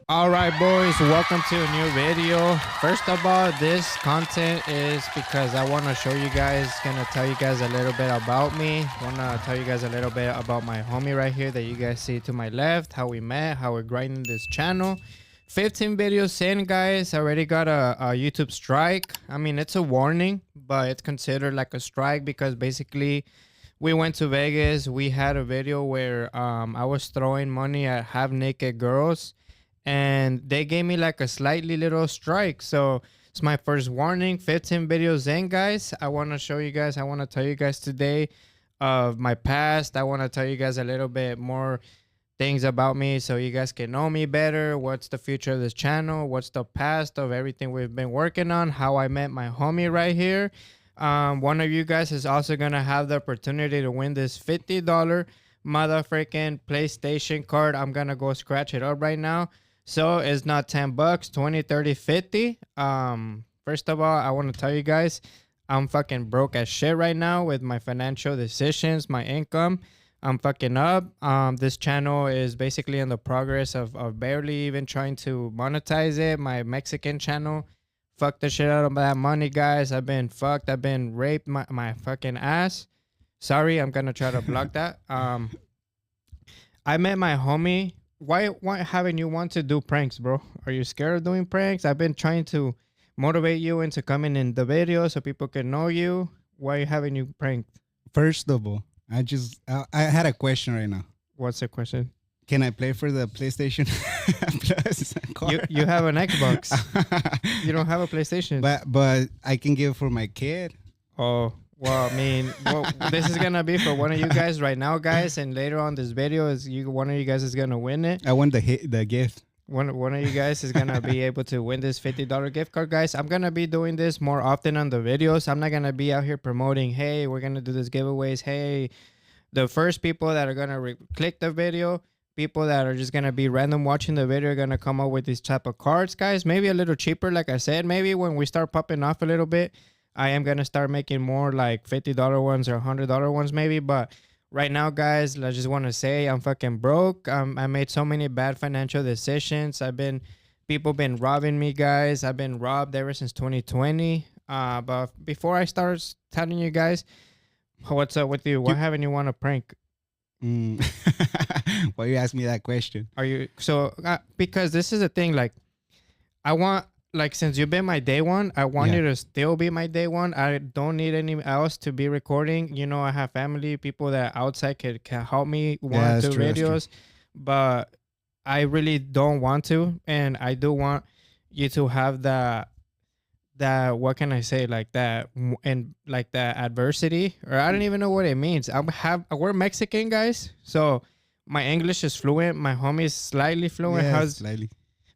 All right, boys, welcome to a new video. First of all, this content is because I want to show you guys, gonna tell you guys a little bit about me. Want to tell you guys a little bit about my homie right here that you guys see to my left, how we met, how we're grinding this channel. 15 videos in, guys. I already got a YouTube strike. I mean, it's a warning, but it's considered like a strike because basically we went to Vegas. We had a video where I was throwing money at half naked girls and they gave me like a slightly little strike. So it's my first warning. 15 videos in, guys. I want to show you guys, I want to tell you guys today of my past. I want to tell you guys a little bit more things about me so you guys can know me better. What's the future of this channel? What's the past of everything we've been working on? How I met my homie right here. One of you guys is also gonna have the opportunity to win this $50 motherfucking PlayStation card. I'm gonna go scratch it up right now. So it's not 10 bucks, 20, 30, 50. First of all, I want to tell you guys, I'm fucking broke as shit right now with my financial decisions, my income. I'm fucking up. This channel is basically in the progress of barely even trying to monetize it. My Mexican channel, fuck the shit out of that money, guys. I've been fucked. I've been raped my fucking ass. Sorry, I'm gonna try to block that. I met my homie. Why haven't you want to do pranks, bro? Are you scared of doing pranks? I've been trying to motivate you into coming in the video so people can know you. Why haven't you pranked? First of all, I had a question right now. What's the question? Can I play for the PlayStation Plus card? You have an Xbox. You don't have a PlayStation. But I can give for my kid. Oh, well, I mean, this is gonna be for one of you guys right now, guys, and later on this video is one of you guys is gonna win it. I want the gift. One of you guys is gonna be able to win this $50 gift card, guys. I'm gonna be doing this more often on the videos. I'm not gonna be out here promoting, hey, we're gonna do this giveaways. Hey, the first people that are gonna click the video, people that are just gonna be random watching the video are gonna come up with these type of cards, guys. Maybe a little cheaper, like I said. Maybe when we start popping off a little bit, I am going to start making more like $50 ones or $100 ones maybe. But right now, guys, I just want to say I'm fucking broke. I made so many bad financial decisions. People been robbing me, guys. I've been robbed ever since 2020. But before I start telling you guys, what's up with you? Why haven't you want to prank? Why you ask me that question? Because this is the thing, like, I want, like, since you've been my day one, I want you to still be my day one. I don't need any else to be recording. You know, I have family, people that outside can help me want to do videos, but I really don't want to. And I do want you to have that, what can I say, like that, and like that adversity, or I don't even know what it means. We're Mexican, guys, so my English is fluent. My homie is slightly fluent. Yeah, slightly.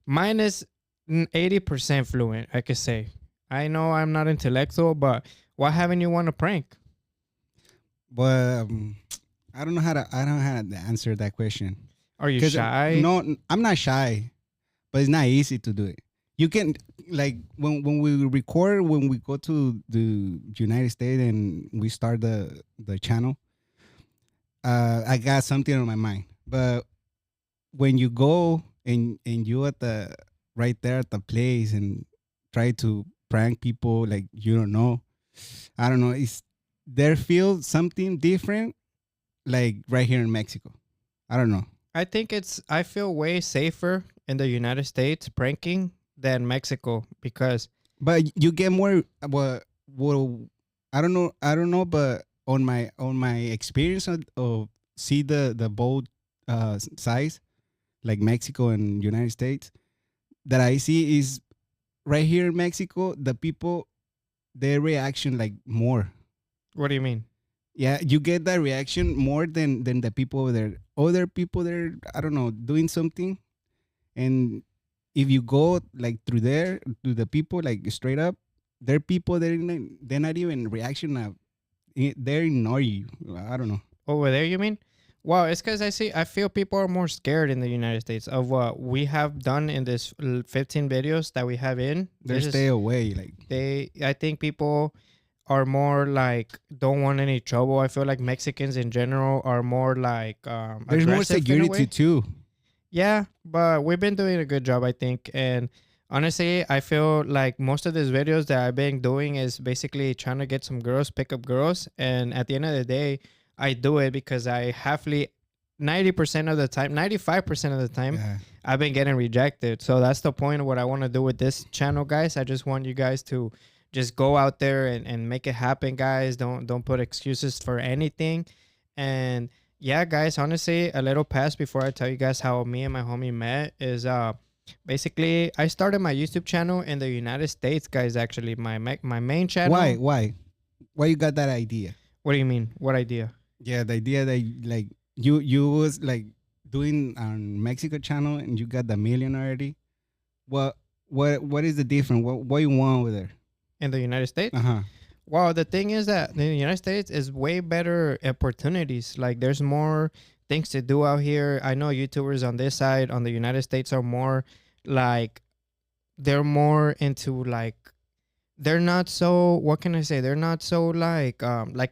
Mine is 80% fluent, I could say. I know I'm not intellectual, but why haven't you want to prank? But I don't know how to answer that question. Are you shy? No, I'm not shy, but it's not easy to do it. You can, like, when we record, when we go to the United States and we start the channel, I got something on my mind. But when you go and you at the right there at the place and try to prank people like you don't know, I don't know, there feels something different, like right here in Mexico. I don't know. I feel way safer in the United States pranking than Mexico because. But you get more. Well, I don't know. But on my experience of see the both size, like Mexico and United States, that I see is right here in Mexico, the people, their reaction like more. What do you mean? Yeah, you get that reaction more than the people over there. Other people there, I don't know, doing something, and if you go like through there to the people like straight up, they're people they're not even reaction of, they ignore you. I don't know. Over there, you mean? Well, it's because I feel people are more scared in the United States of what we have done in this 15 videos that we have in. They stay away. Like I think people are more like don't want any trouble. I feel like Mexicans in general are more like there's more security too. Yeah, but we've been doing a good job, I think. And honestly, I feel like most of these videos that I've been doing is basically trying to get some girls, pick up girls. And at the end of the day, I do it because I halfly 90% of the time, 95% of the time, Yeah. I've been getting rejected. So that's the point of what I want to do with this channel, guys. I just want you guys to just go out there and make it happen, guys. Don't put excuses for anything. And yeah, guys, honestly, a little past before I tell you guys how me and my homie met is basically I started my YouTube channel in the United States, guys. Actually, my main channel. Why you got that idea? What do you mean? What idea? Yeah, the idea that like you was like doing on Mexico channel and you got the million already. What what is the difference? What you want over there? In the United States? Uh-huh. Well, the thing is that in the United States is way better opportunities. Like there's more things to do out here. I know YouTubers on this side on the United States are more like they're more into like they're not so what can I say? They're not so like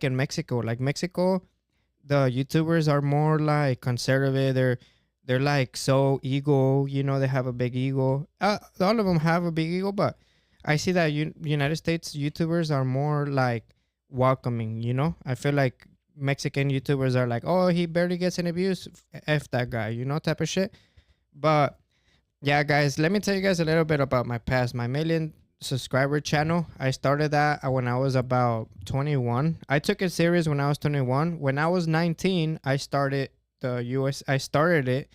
in Mexico. Like Mexico, the YouTubers are more like conservative. They're like so ego. You know, they have a big ego. All of them have a big ego, but I see that United States YouTubers are more like welcoming. You know, I feel like Mexican YouTubers are like, oh, he barely gets any views. F that guy. You know, type of shit. But yeah, guys, let me tell you guys a little bit about my past. My million subscriber channel. I started that when I was about 21. I took it serious when I was 21. When I was 19, I started I started it,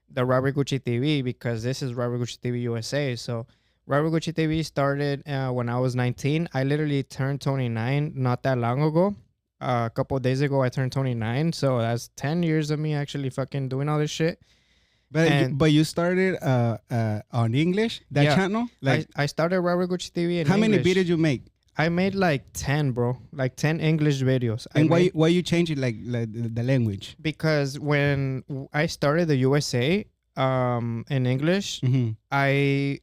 the Robert Gucci TV, because this is Robert Gucci TV USA. So Robert Gucci TV started when I was 19. I literally turned 29 not that long ago. A couple of days ago, I turned 29. So that's 10 years of me actually fucking doing all this shit. But you started on English that Yeah. channel. Like I started Robert Gucci TV in how many English. videos you make? I made like 10, bro. Like 10 English videos. And why you change it like the language? Because when I started the USA in English, Mm-hmm. I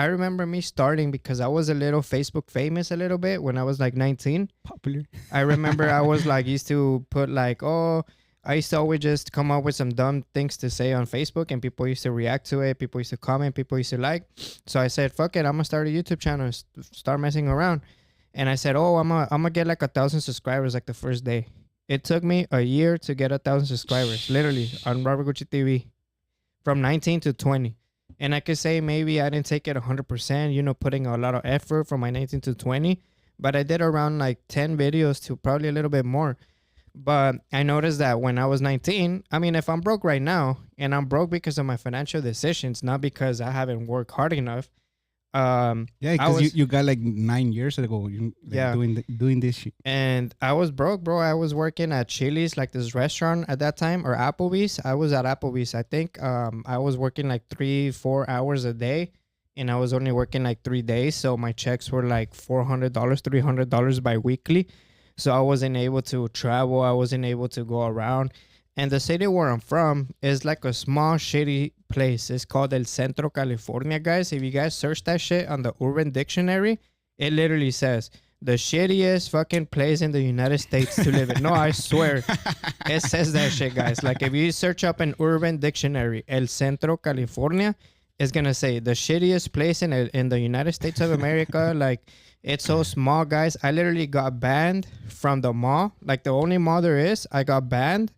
remember me starting because I was a little Facebook famous a little bit when I was like 19. Popular. I remember I was like used to put like, oh, I used to always just come up with some dumb things to say on Facebook and people used to react to it. People used to comment, people used to like. So I said, fuck it, I'm gonna start a YouTube channel, start messing around. And I said, oh, I'm gonna get like 1,000 subscribers like the first day. It took me a year to get 1,000 subscribers, literally on Robert Gucci TV from 19 to 20. And I could say maybe I didn't take it 100%, you know, putting a lot of effort from my 19 to 20, but I did around like 10 videos to probably a little bit more. But I noticed that when I was 19, I mean, if I'm broke right now and I'm broke because of my financial decisions, not because I haven't worked hard enough. Yeah, I because was, you got like 9 years ago. You like Yeah. doing this shit. and I was broke, bro. I was working at Chili's, like this restaurant at that time, or Applebee's. I was at Applebee's. I think I was working like 3-4 hours a day, and I was only working like 3 days. So my checks were like $400, $300 bi-weekly. So I wasn't able to travel. I wasn't able to go around. And the city where I'm from is like a small, shitty place. It's called El Centro, California, guys. If you guys search that shit on the Urban Dictionary, it literally says the shittiest fucking place in the United States to live in. No, I swear. It says that shit, guys. Like if you search up an Urban Dictionary, El Centro, California, it's gonna say the shittiest place in the United States of America. Like it's so small, guys. I literally got banned from the mall. Like the only mall there is, I got banned.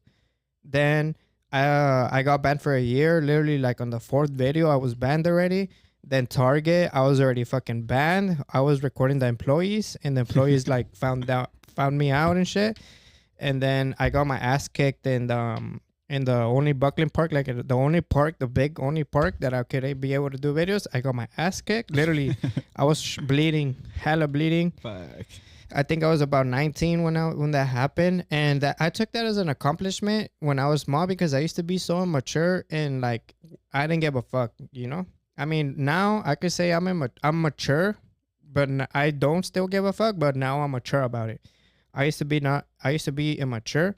Then I got banned for a year. Literally, like on the fourth video, I was banned already. Then Target, I was already fucking banned. I was recording the employees, and the employees like found me out and shit. And then I got my ass kicked in the only Buckland Park, like the only park, the big only park that I could be able to do videos. I got my ass kicked. Literally, I was bleeding, hella bleeding. Fuck. I think I was about 19 when that happened, and I took that as an accomplishment when I was small because I used to be so immature and like I didn't give a fuck, you know. I mean, now I could say I'm mature, but I don't still give a fuck. But now I'm mature about it. I used to be immature,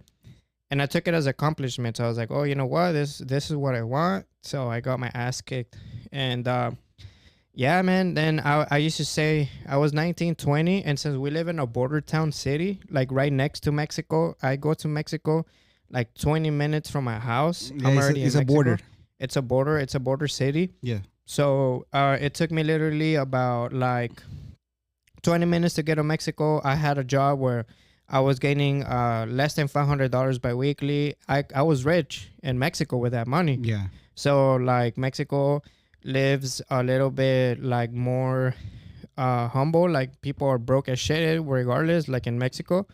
and I took it as accomplishment. So I was like, oh, you know what, this is what I want. So I got my ass kicked, and yeah, man. Then I used to say I was 19, 20. And since we live in a border town city, like right next to Mexico, I go to Mexico like 20 minutes from my house. Yeah, it's a in border. Mexico. It's a border city. Yeah. So it took me literally about like 20 minutes to get to Mexico. I had a job where I was gaining less than $500 biweekly. I was rich in Mexico with that money. Yeah. So like Mexico lives a little bit like more humble. Like people are broke as shit regardless, like in Mexico.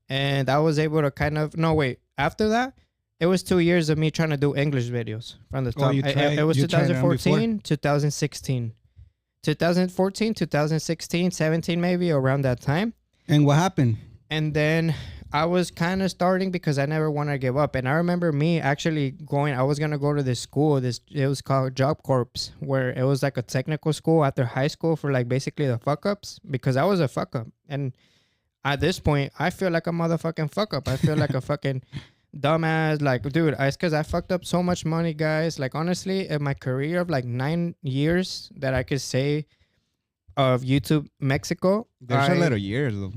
And I was able to kind of no wait. After that, it was 2 years of me trying to do English videos from the Oh, top. It was you tried it on 2014, 2016. 2014, 2016, 17 maybe around that time. And what happened? And then I was kind of starting because I never wanted to give up. And I remember me actually going, I was going to go to this school. It was called Job Corps, where it was like a technical school after high school for like basically the fuck ups because I was a fuck up. And at this point, I feel like a motherfucking fuck up. I feel like a fucking dumbass. Like, dude, it's because I fucked up so much money, guys. Like, honestly, in my career of like 9 years that I could say of YouTube Mexico, There's a lot of years though.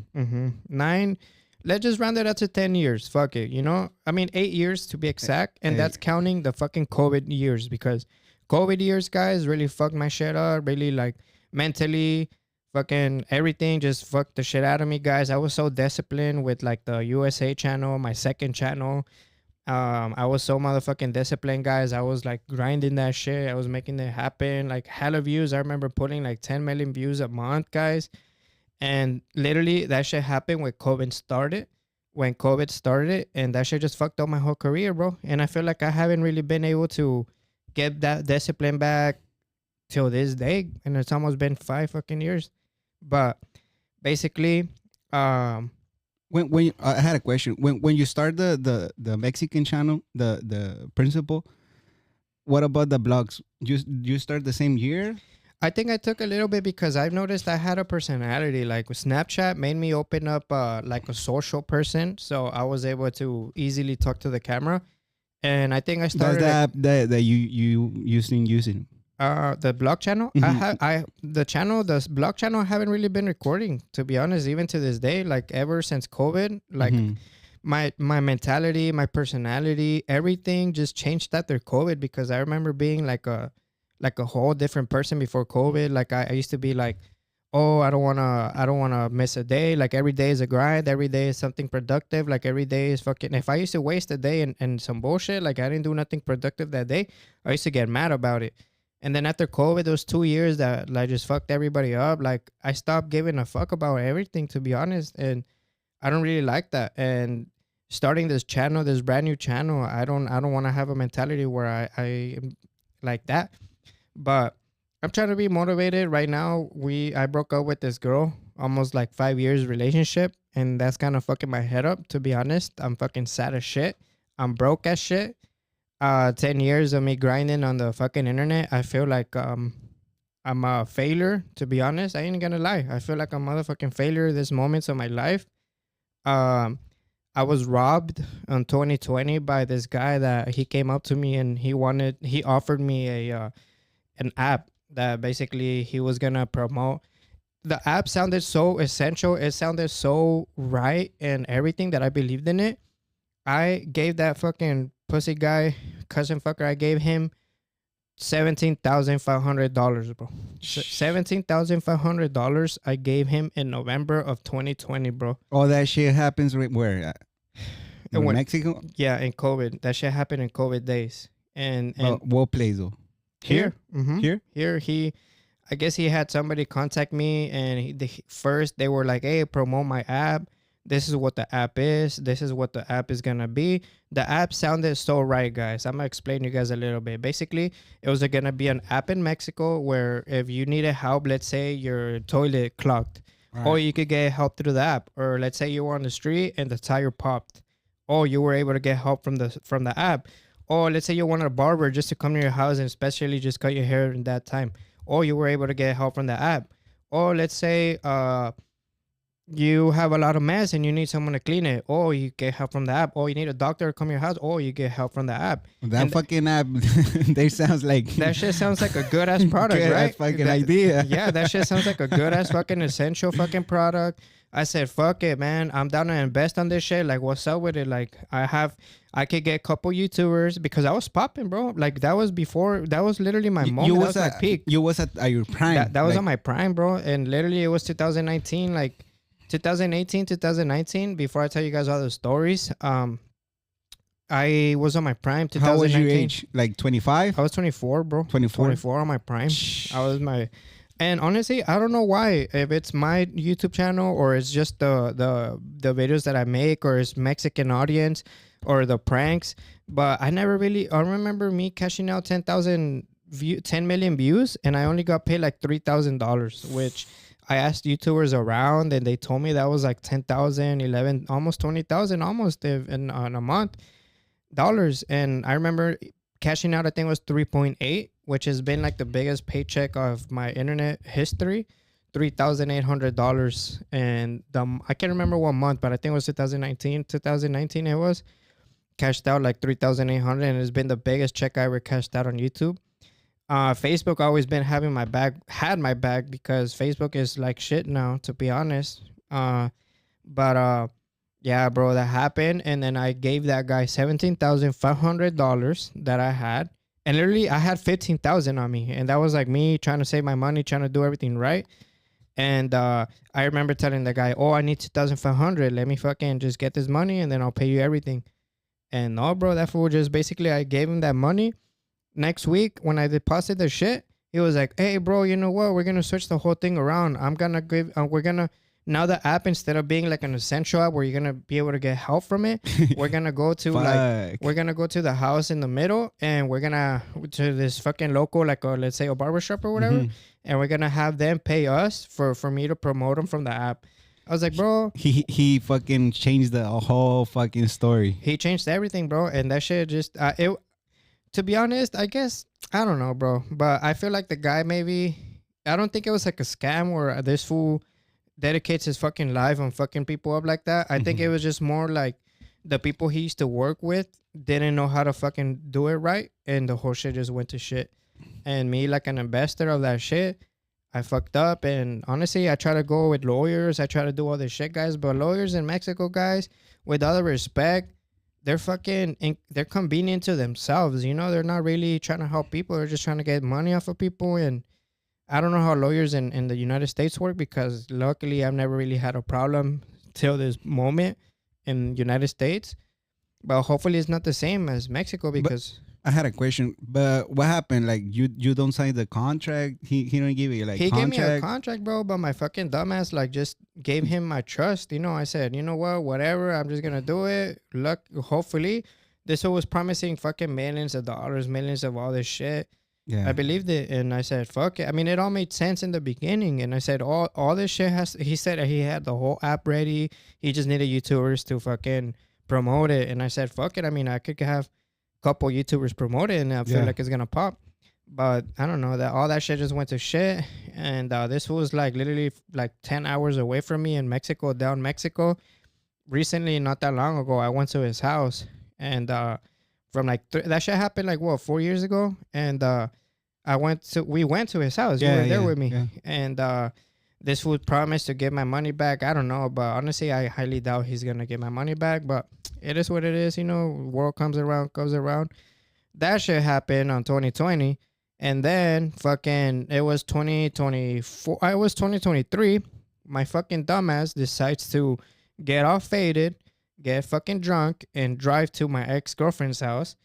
9. Let's just round it up to 10 years. Fuck it. You know, I mean, 8 years to be exact. And that's counting the fucking COVID years because COVID years, guys, really fucked my shit up. Really, like, mentally, fucking everything just fucked the shit out of me, guys. I was so disciplined with, like, the USA channel, my second channel. I was so motherfucking disciplined, guys. I was, like, grinding that shit. I was making it happen. Like, hella views. I remember putting, like, 10 million views a month, guys. And literally that shit happened when COVID started. And that shit just fucked up my whole career, bro. And I feel like I haven't really been able to get that discipline back till this day. And it's almost been 5 fucking years. But basically, When I had a question. When you start the Mexican channel, the principal, what about the blogs? You start the same year? I think I took a little bit because I've noticed I had a personality. Like Snapchat made me open up like a social person, so I was able to easily talk to the camera. And I think I started That's the app that you using. the blog channel. The blog channel I haven't really been recording, to be honest, even to this day. Like ever since COVID, like my mentality, my personality, everything just changed after COVID because I remember being like a whole different person before COVID. Like I used to be like, oh, I don't wanna miss a day. Like every day is a grind. Every day is something productive. Like every day is fucking. If I used to waste a day and some bullshit, like I didn't do nothing productive that day, I used to get mad about it. And then after COVID, those 2 years that like just fucked everybody up. Like I stopped giving a fuck about everything, to be honest, and I don't really like that. And starting this channel, this brand new channel, I don't want to have a mentality where I am like that. But I'm trying to be motivated right now. I broke up with this girl, almost like 5 years relationship, and that's kind of fucking my head up, to be honest. I'm fucking sad as shit. I'm broke as shit. 10 years of me grinding on the fucking internet. I feel like I'm a failure, to be honest. I ain't gonna lie. I feel like a motherfucking failure this moments of my life. I was robbed in 2020 by this guy that he came up to me and he offered me an app that basically he was gonna promote. The app sounded so essential. It sounded so right and everything that I believed in it. I gave that fucking pussy guy, cousin fucker, I gave him $17,500, bro. $17,500 I gave him in November of 2020, bro. All that shit happens where? In Mexico? Yeah, in COVID. That shit happened in COVID days. And what place though? Here. Here? I guess he had somebody contact me and first they were like, hey, promote my app. This is what the app is. This is what the app is going to be. The app sounded so right, guys. I'm going to explain to you guys a little bit. Basically, it was going to be an app in Mexico where if you needed help, let's say your toilet clogged, right, or you could get help through the app. Or let's say you were on the street and the tire popped. Or you were able to get help from the app. Or let's say you wanted a barber just to come to your house and especially just cut your hair in that time. Or you were able to get help from the app. Or let's say you have a lot of mess and you need someone to clean it. Oh, you get help from the app. Oh, you need a doctor to come to your house. Oh, you get help from the app. That And fucking app, they sounds like that shit sounds like a good ass product, good right? ass fucking That- idea. Yeah, that shit sounds like a good ass fucking essential fucking product. I said, fuck it, man. I'm down to invest on this shit. Like, what's up with it? Like, I could get a couple YouTubers because I was popping, bro. Like, that was before, that was literally my moment. You That was was my peak. You was at your prime. That was like, on my prime, bro. And literally, it was 2019, like 2018, 2019. Before I tell you guys all the stories, I was on my prime. How was your 2019. age? Like 25? I was 24, bro. 24? 24 on my prime. I was my, and honestly, I don't know why. If it's my YouTube channel or it's just the videos that I make or it's Mexican audience or the pranks, but I never really. I remember me cashing out 10 million views, and I only got paid like $3,000, which I asked YouTubers around, and they told me that was like 10,000, 11, almost 20,000, almost in a month dollars. And I remember cashing out, I think it was 3.8, which has been like the biggest paycheck of my internet history, $3,800. And I can't remember what month, but I think it was 2019 it was cashed out like 3,800, and it's been the biggest check I ever cashed out on YouTube. Facebook always been having my back, had my back, because Facebook is like shit now, to be honest. But yeah, bro, that happened, and then I gave that guy $17,500 that I had, and literally I had 15,000 on me, and that was like me trying to save my money, trying to do everything right. And I remember telling the guy, "Oh, I need 2,500. Let me fucking just get this money, and then I'll pay you everything." And no, bro, that fool just basically, I gave him that money. Next week, when I deposited the shit, he was like, "Hey, bro, you know what? We're gonna switch the whole thing around. We're gonna, now the app, instead of being like an essential app where you're gonna be able to get help from it, we're gonna go to Fuck. we're gonna go to the house in the middle, and we're gonna to this fucking local, like let's say a barbershop or whatever, Mhm. and we're gonna have them pay us for me to promote them from the app." I was like, bro, He fucking changed the whole fucking story. he changed everything, bro, and that shit just it. To be honest, I guess I don't know, bro, but I feel like the guy, maybe, I don't think it was like a scam where this fool dedicates his fucking life on fucking people up like that. I think it was just more like the people he used to work with didn't know how to fucking do it right, and the whole shit just went to shit. And me, like an investor of that shit, I fucked up. And honestly, I try to go with lawyers. I try to do all this shit, guys. But lawyers in Mexico, guys, with all the respect, they're they're convenient to themselves. You know, they're not really trying to help people. They're just trying to get money off of people. And I don't know how lawyers in the United States work, because luckily I've never really had a problem till this moment in United States. But hopefully it's not the same as Mexico, because I had a question, but what happened? Like you don't sign the contract. He don't give you like he gave me a contract. contract, bro, but my fucking dumbass like just gave him my trust. You know, I said, you know what, whatever, I'm just gonna do it. Hopefully, this was promising fucking millions of dollars, millions of all this shit. Yeah. I believed it, and I said, fuck it. I mean, it all made sense in the beginning, and I said, all this shit has. He said he had the whole app ready. He just needed YouTubers to fucking promote it, and I said, fuck it. I mean, I could have couple YouTubers promote it, and I feel Yeah. like it's gonna pop. But I don't know, that all that shit just went to shit. And this was like literally like 10 hours away from me in Mexico, down Mexico. Recently, not that long ago, I went to his house, and from like that shit happened like what, 4 years ago. And we went to his house. You were there with me. Yeah. And this would promise to give my money back. I don't know, but honestly, I highly doubt he's gonna get my money back. But it is what it is, you know. World comes around, goes around. That shit happened on 2020, and then fucking it was 2024. I was 2023. My fucking dumbass decides to get off faded, get fucking drunk, and drive to my ex-girlfriend's house,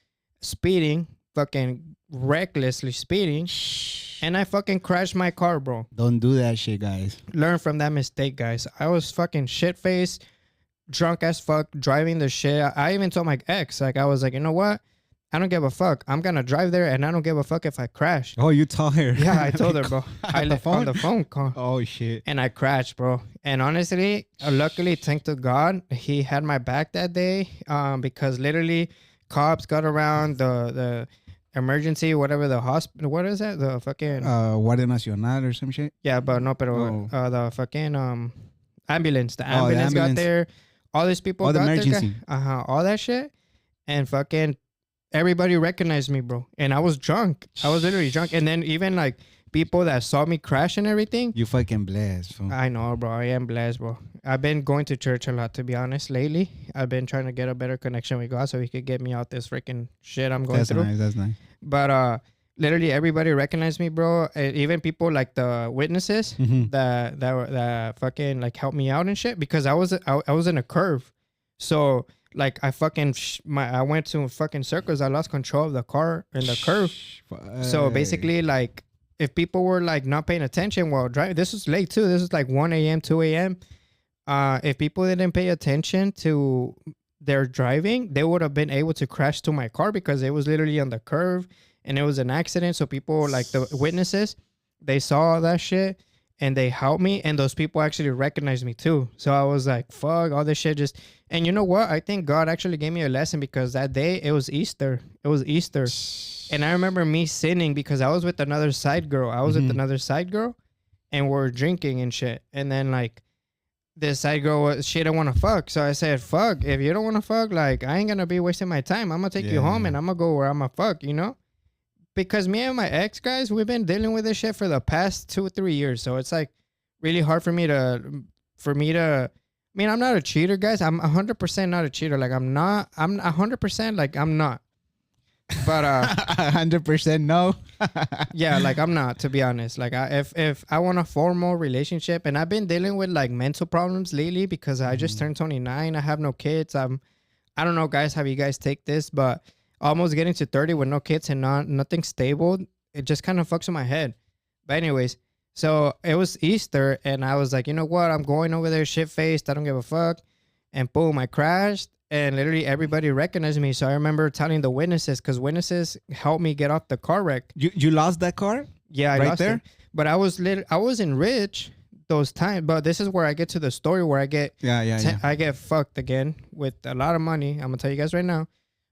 speeding, fucking recklessly speeding. And I fucking crashed my car, bro. Don't do that shit, guys. Learn from that mistake, guys. I was fucking shit-faced, drunk as fuck, driving the shit. I even told my ex, like, I was like, you know what? I don't give a fuck. I'm gonna drive there, and I don't give a fuck if I crash. Oh, you told her? Yeah, I told her, bro. I the left phone? on the phone call. Oh shit. And I crashed, bro. And honestly, luckily, thank to God, he had my back that day. Because literally, cops got around the emergency, whatever, the hospital. What is that? The fucking Guardia Nacional or some shit. yeah, but no, pero Oh. the fucking ambulance. The Oh, the ambulance got ambulance. there. All these people Oh, the got emergency. there. All that shit. And fucking everybody recognized me, bro. And I was drunk. I was literally drunk. And then even like people that saw me crash and everything. You fucking blessed, fool. I know, bro. I am blessed, bro. I've been going to church a lot, to be honest, lately. I've been trying to get a better connection with God so he could get me out this freaking shit I'm going That's through. nice. That's nice. But literally everybody recognized me, bro. Even people like the witnesses Mhm. that fucking like helped me out and shit because I was in a curve, so like I fucking I went to fucking circles. I lost control of the car in the curve. So basically, like if people were like not paying attention while driving, this was late too. This was like 1 a.m., 2 a.m. If people didn't pay attention to their driving, they would have been able to crash to my car because it was literally on the curve and it was an accident. So people like the witnesses, they saw that shit and they helped me. And those people actually recognized me too. So I was like, fuck, all this shit just. And you know what? I think God actually gave me a lesson because that day it was Easter. It was Easter. And I remember me sinning because I was with another side girl. And we're drinking and shit. And then like, this side girl, she didn't want to fuck. So I said, fuck, if you don't want to fuck, like, I ain't going to be wasting my time. I'm going to take you home and I'm going to go where I'm going to fuck, you know? Because me and my ex, guys, we've been dealing with this shit for the past 2-3 years. So it's like really hard for me to, I mean, I'm not a cheater, guys. I'm 100% not a cheater. Like, I'm 100%, like, I'm not. But 100% no. yeah, like I'm not, to be honest. Like if I want a formal relationship, and I've been dealing with like mental problems lately because I just turned 29. I have no kids. I don't know, guys, how you guys take this, but almost getting to 30 with no kids and nothing stable, it just kind of fucks with my head. But anyways, so it was Easter, and I was like, you know what? I'm going over there shit faced. I don't give a fuck. And boom, I crashed. And literally everybody recognized me. So I remember telling the witnesses, because witnesses helped me get off the car wreck. You lost that car? Yeah, I Right lost there? it. But I wasn't rich those times. But this is where I get to the story where I get I get fucked again with a lot of money. I'm gonna tell you guys right now.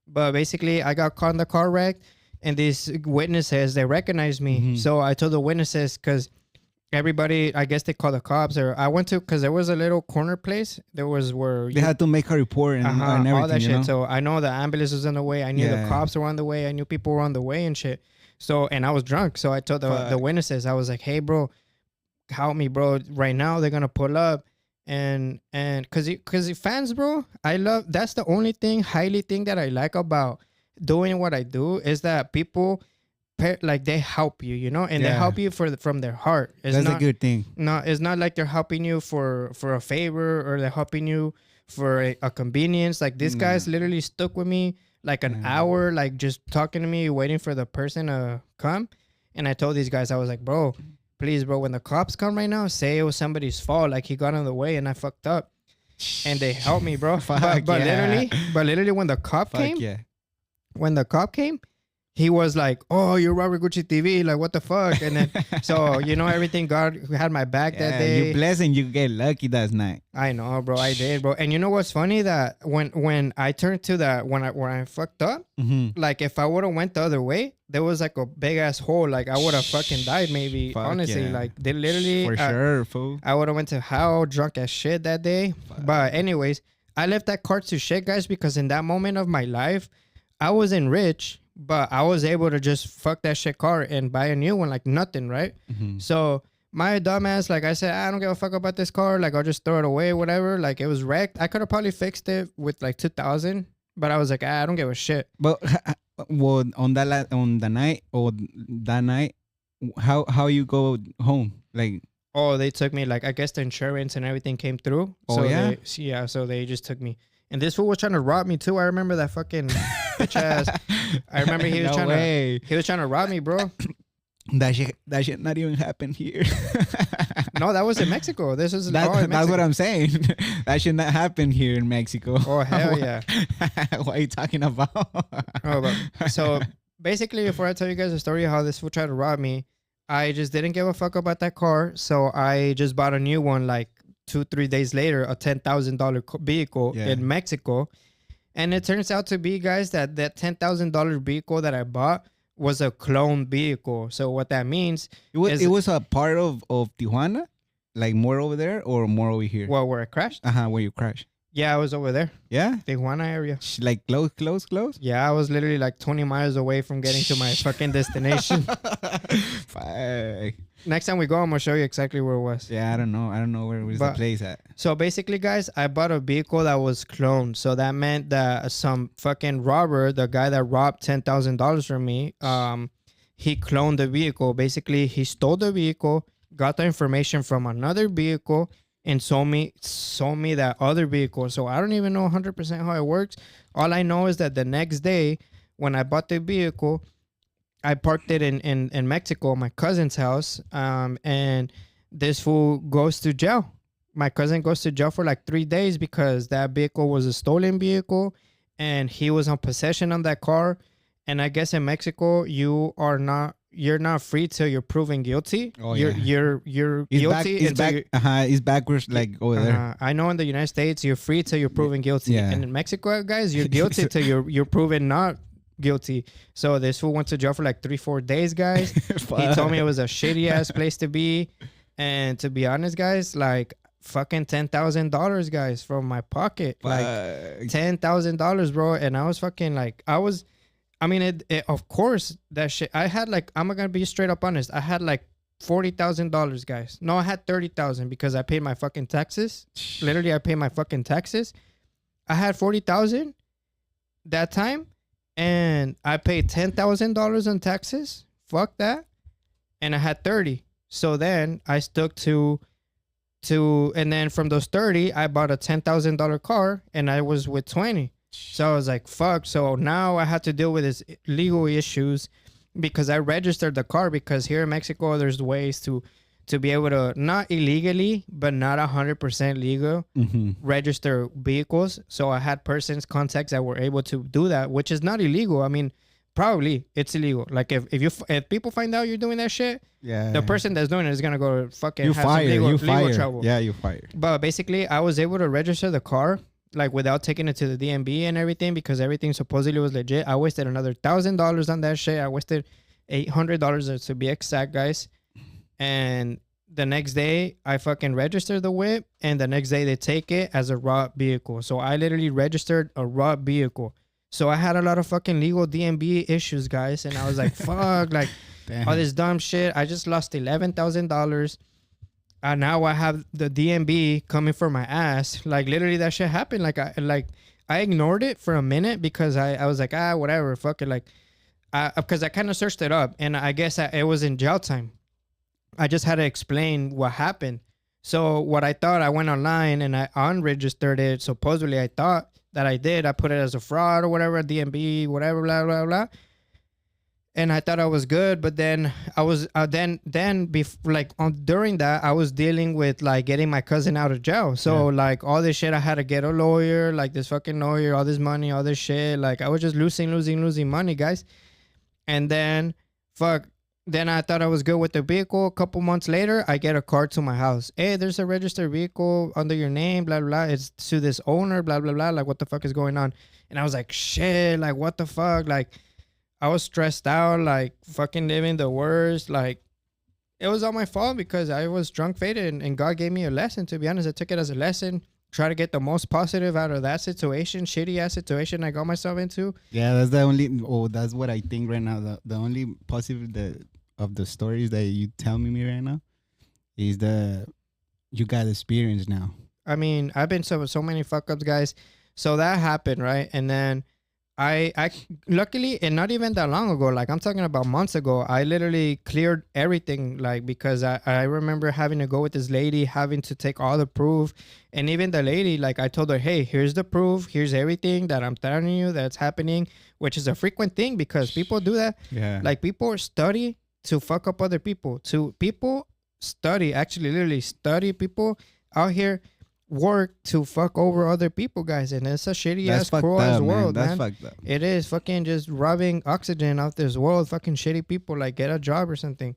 But basically, I got caught in the car wreck, and these witnesses, they recognized me. So I told the witnesses, because everybody, I guess they call the cops, or I went to, because there was a little corner place. There was where They had to make a report and everything, all that you shit. know? So I know the ambulance was on the way. I knew the cops were on the way. I knew people were on the way and shit. So, and I was drunk. So I told the witnesses, I was like, hey, bro, help me, bro. Right now, they're going to pull up. And cause fans, bro, that's the only highly thing that I like about doing what I do is that people, like, they help you, you know, and they help you from their heart. That's a good thing. No, it's not like they're helping you for a favor, or they're helping you for a convenience. Like, these guys literally stuck with me like an hour, like just talking to me, waiting for the person to come. And I told these guys, I was like, bro, please, bro, when the cops come right now, say it was somebody's fault. Like, he got in the way and I fucked up. And they helped me, bro. but literally when the cop came, he was like, oh, you're Robert Gucci TV. Like, what the fuck? And then, so, you know, everything, God had my back that day. You blessed and you get lucky that night. I know, bro. I did, bro. And you know what's funny? That when I turned to that, when I fucked up, like, if I would have went the other way, there was like a big ass hole. Like, I would have fucking died, maybe. Honestly, like, they literally. For sure, fool. I would have went to hell, drunk as shit that day. But anyways, I left that car to shit, guys, because in that moment of my life, I wasn't rich, but I was able to just fuck that shit car and buy a new one, like nothing, right? So my dumbass, like I said, I don't give a fuck about this car. Like, I'll just throw it away, whatever. Like, it was wrecked. I could have probably fixed it with like 2,000, but I was like, I don't give a shit. But well, on the night or that night, how you go home? Like, oh, they took me, like, I guess the insurance and everything came through. Oh, so yeah? So they just took me. And this fool was trying to rob me too. I remember that fucking bitch ass. I remember he was trying to rob me, bro. That shit not even happen here. No, that was in Mexico. This is that's what I'm saying. That should not happen here in Mexico. Oh, hell yeah. What are you talking about? So basically, before I tell you guys the story of how this fool tried to rob me, I just didn't give a fuck about that car. So I just bought a new one like 2-3 days later, a $10,000 vehicle in Mexico. And it turns out to be, guys, that $10,000 vehicle that I bought was a clone vehicle. So what that means it was a part of Tijuana. Like more over there or more over here? Well, where I crashed? Where you crash. Yeah, I was over there. Yeah? Tijuana area. Like close? Yeah, I was literally like 20 miles away from getting to my fucking destination. Fuck. Next time we go, I'm gonna show you exactly where it was. Yeah, I don't know where was the place at. So basically, guys, I bought a vehicle that was cloned. So that meant that some fucking robber, the guy that robbed $10,000 from me, he cloned the vehicle. Basically, he stole the vehicle, got the information from another vehicle, and sold me that other vehicle. So I don't even know 100% how it works. All I know is that the next day, when I bought the vehicle, I parked it in Mexico, my cousin's house, and this fool goes to jail. My cousin goes to jail for like 3 days because that vehicle was a stolen vehicle, and he was on possession of that car. And I guess in Mexico, you're not free till you're proven guilty. Oh, you're guilty. It's backwards, like over there. I know in the United States, you're free till you're proven guilty. Yeah. And in Mexico, guys, you're guilty till you're proven not guilty. So this fool went to jail for like 3-4 days, guys. He told me it was a shitty ass place to be. And to be honest, guys, like fucking $10,000, guys, from my pocket. Like $10,000, bro. And I was fucking like, of course, that shit. I had like, I'm gonna be straight up honest. I had like $40,000, guys. No, I had 30,000 because I paid my fucking taxes. Literally, I paid my fucking taxes. I had 40,000 that time, and I paid $10,000 in taxes. Fuck that. And I had 30. So then I stuck to, and then from those 30, I bought a $10,000 car, and I was with 20. So I was like, fuck. So now I had to deal with this legal issues because I registered the car, because here in Mexico, there's ways to be able to, not illegally, but not 100% legal, register vehicles. So I had contacts that were able to do that, which is not illegal. I mean, probably it's illegal. Like if people find out you're doing that shit, the person that's doing it is gonna go fucking have some legal trouble. Yeah, you fired. But basically, I was able to register the car like without taking it to the DMV and everything, because everything supposedly was legit. I wasted another $1,000 on that shit. I wasted $800 to be exact, guys. And the next day, I fucking registered the whip, and the next day they take it as a raw vehicle. So I literally registered a raw vehicle. So I had a lot of fucking legal DMV issues, guys, and I was like, fuck, like all this dumb shit. I just lost $11,000. And now I have the DMV coming for my ass. Like literally that shit happened. Like I ignored it for a minute because I was like, whatever, fuck it. Like, because I kind of searched it up, and I guess it was in jail time. I just had to explain what happened. So what I thought, I went online and I unregistered it. Supposedly I thought that I did. I put it as a fraud or whatever, DMV, whatever, blah, blah, blah. And I thought I was good, but then I was during that I was dealing with like getting my cousin out of jail. So like all this shit, I had to get a lawyer, like this fucking lawyer, all this money, all this shit. Like I was just losing money, guys. And then then I thought I was good with the vehicle. A couple months later, I get a card to my house. Hey, there's a registered vehicle under your name, blah, blah, blah. It's to this owner, blah, blah, blah. Like, what the fuck is going on? And I was like, shit, like, what the fuck? Like, I was stressed out, like, fucking living the worst. Like, it was all my fault because I was drunk faded, and God gave me a lesson. To be honest, I took it as a lesson. Try to get the most positive out of that situation, shitty ass situation I got myself into. Yeah, that's what I think right now. The only positive of the stories that you tell me right now is you got experience now. I mean, I've been so many fuck ups, guys. So that happened, right? And then I luckily, and not even that long ago, like I'm talking about months ago, I literally cleared everything, like, because I remember having to go with this lady, having to take all the proof. And even the lady, like, I told her, hey, here's the proof, here's everything that I'm telling you that's happening, which is a frequent thing because people do that. Yeah. Like, people study to fuck up other people. People literally study people out here work to fuck over other people, guys, and it's a shitty ass cruel ass world, man. That's fucked up. It is fucking just rubbing oxygen off this world. Fucking shitty people, like, get a job or something.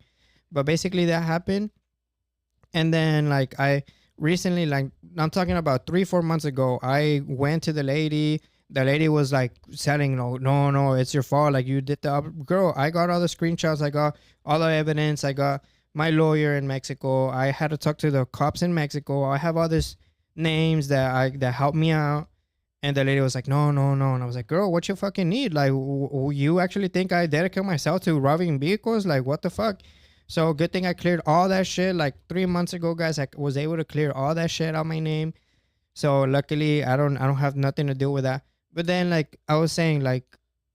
But basically that happened, and then like I recently, like I'm talking about 3-4 months ago, I went to the lady. The lady was like saying, no, it's your fault. Like, you did girl. I got all the screenshots. I got all the evidence. I got my lawyer in Mexico. I had to talk to the cops in Mexico. I have all these names that help me out. And the lady was like, no, no, no. And I was like, girl, what you fucking need? Like, you actually think I dedicate myself to robbing vehicles? Like, what the fuck? So good thing I cleared all that shit. Like 3 months ago, guys, I was able to clear all that shit out my name. So luckily, I don't have nothing to do with that. But then, like I was saying, like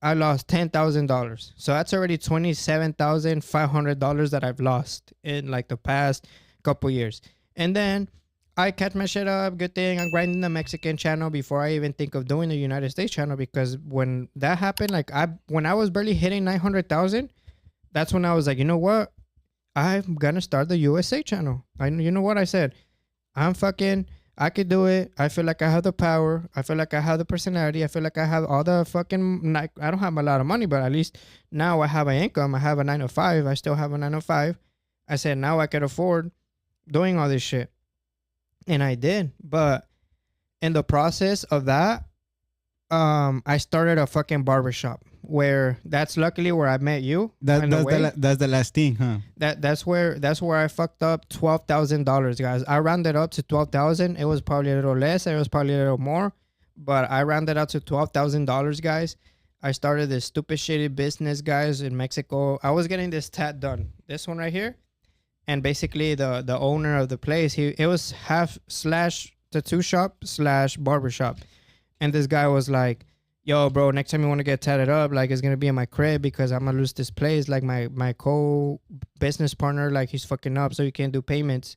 I lost $10,000. So that's already $27,500 that I've lost in like the past couple years. And then I catch my shit up. Good thing I'm grinding the Mexican channel before I even think of doing the United States channel, because when that happened, like when I was barely hitting 900,000, that's when I was like, you know what? I'm gonna start the USA channel. You know what I said? I could do it. I feel like I have the power. I feel like I have the personality. I feel like I have all the fucking, like, I don't have a lot of money, but at least now I have an income. I have a 9 to 5. I still have a 9 to 5. I said, now I could afford doing all this shit. And I did. But in the process of that, I started a fucking barbershop where that's luckily where I met you. That's the last thing, huh? That's where I fucked up $12,000, guys. I rounded up to 12,000. It was probably a little less. It was probably a little more, but I rounded up to $12,000, guys. I started this stupid shitty business, guys, in Mexico. I was getting this tat done. This one right here, and basically the owner of the place, it was half slash tattoo shop slash barber shop, and this guy was like, yo, bro, next time you want to get tatted up, like, it's gonna be in my crib because I'm gonna lose this place. Like, my co-business partner, like, he's fucking up, so you can't do payments.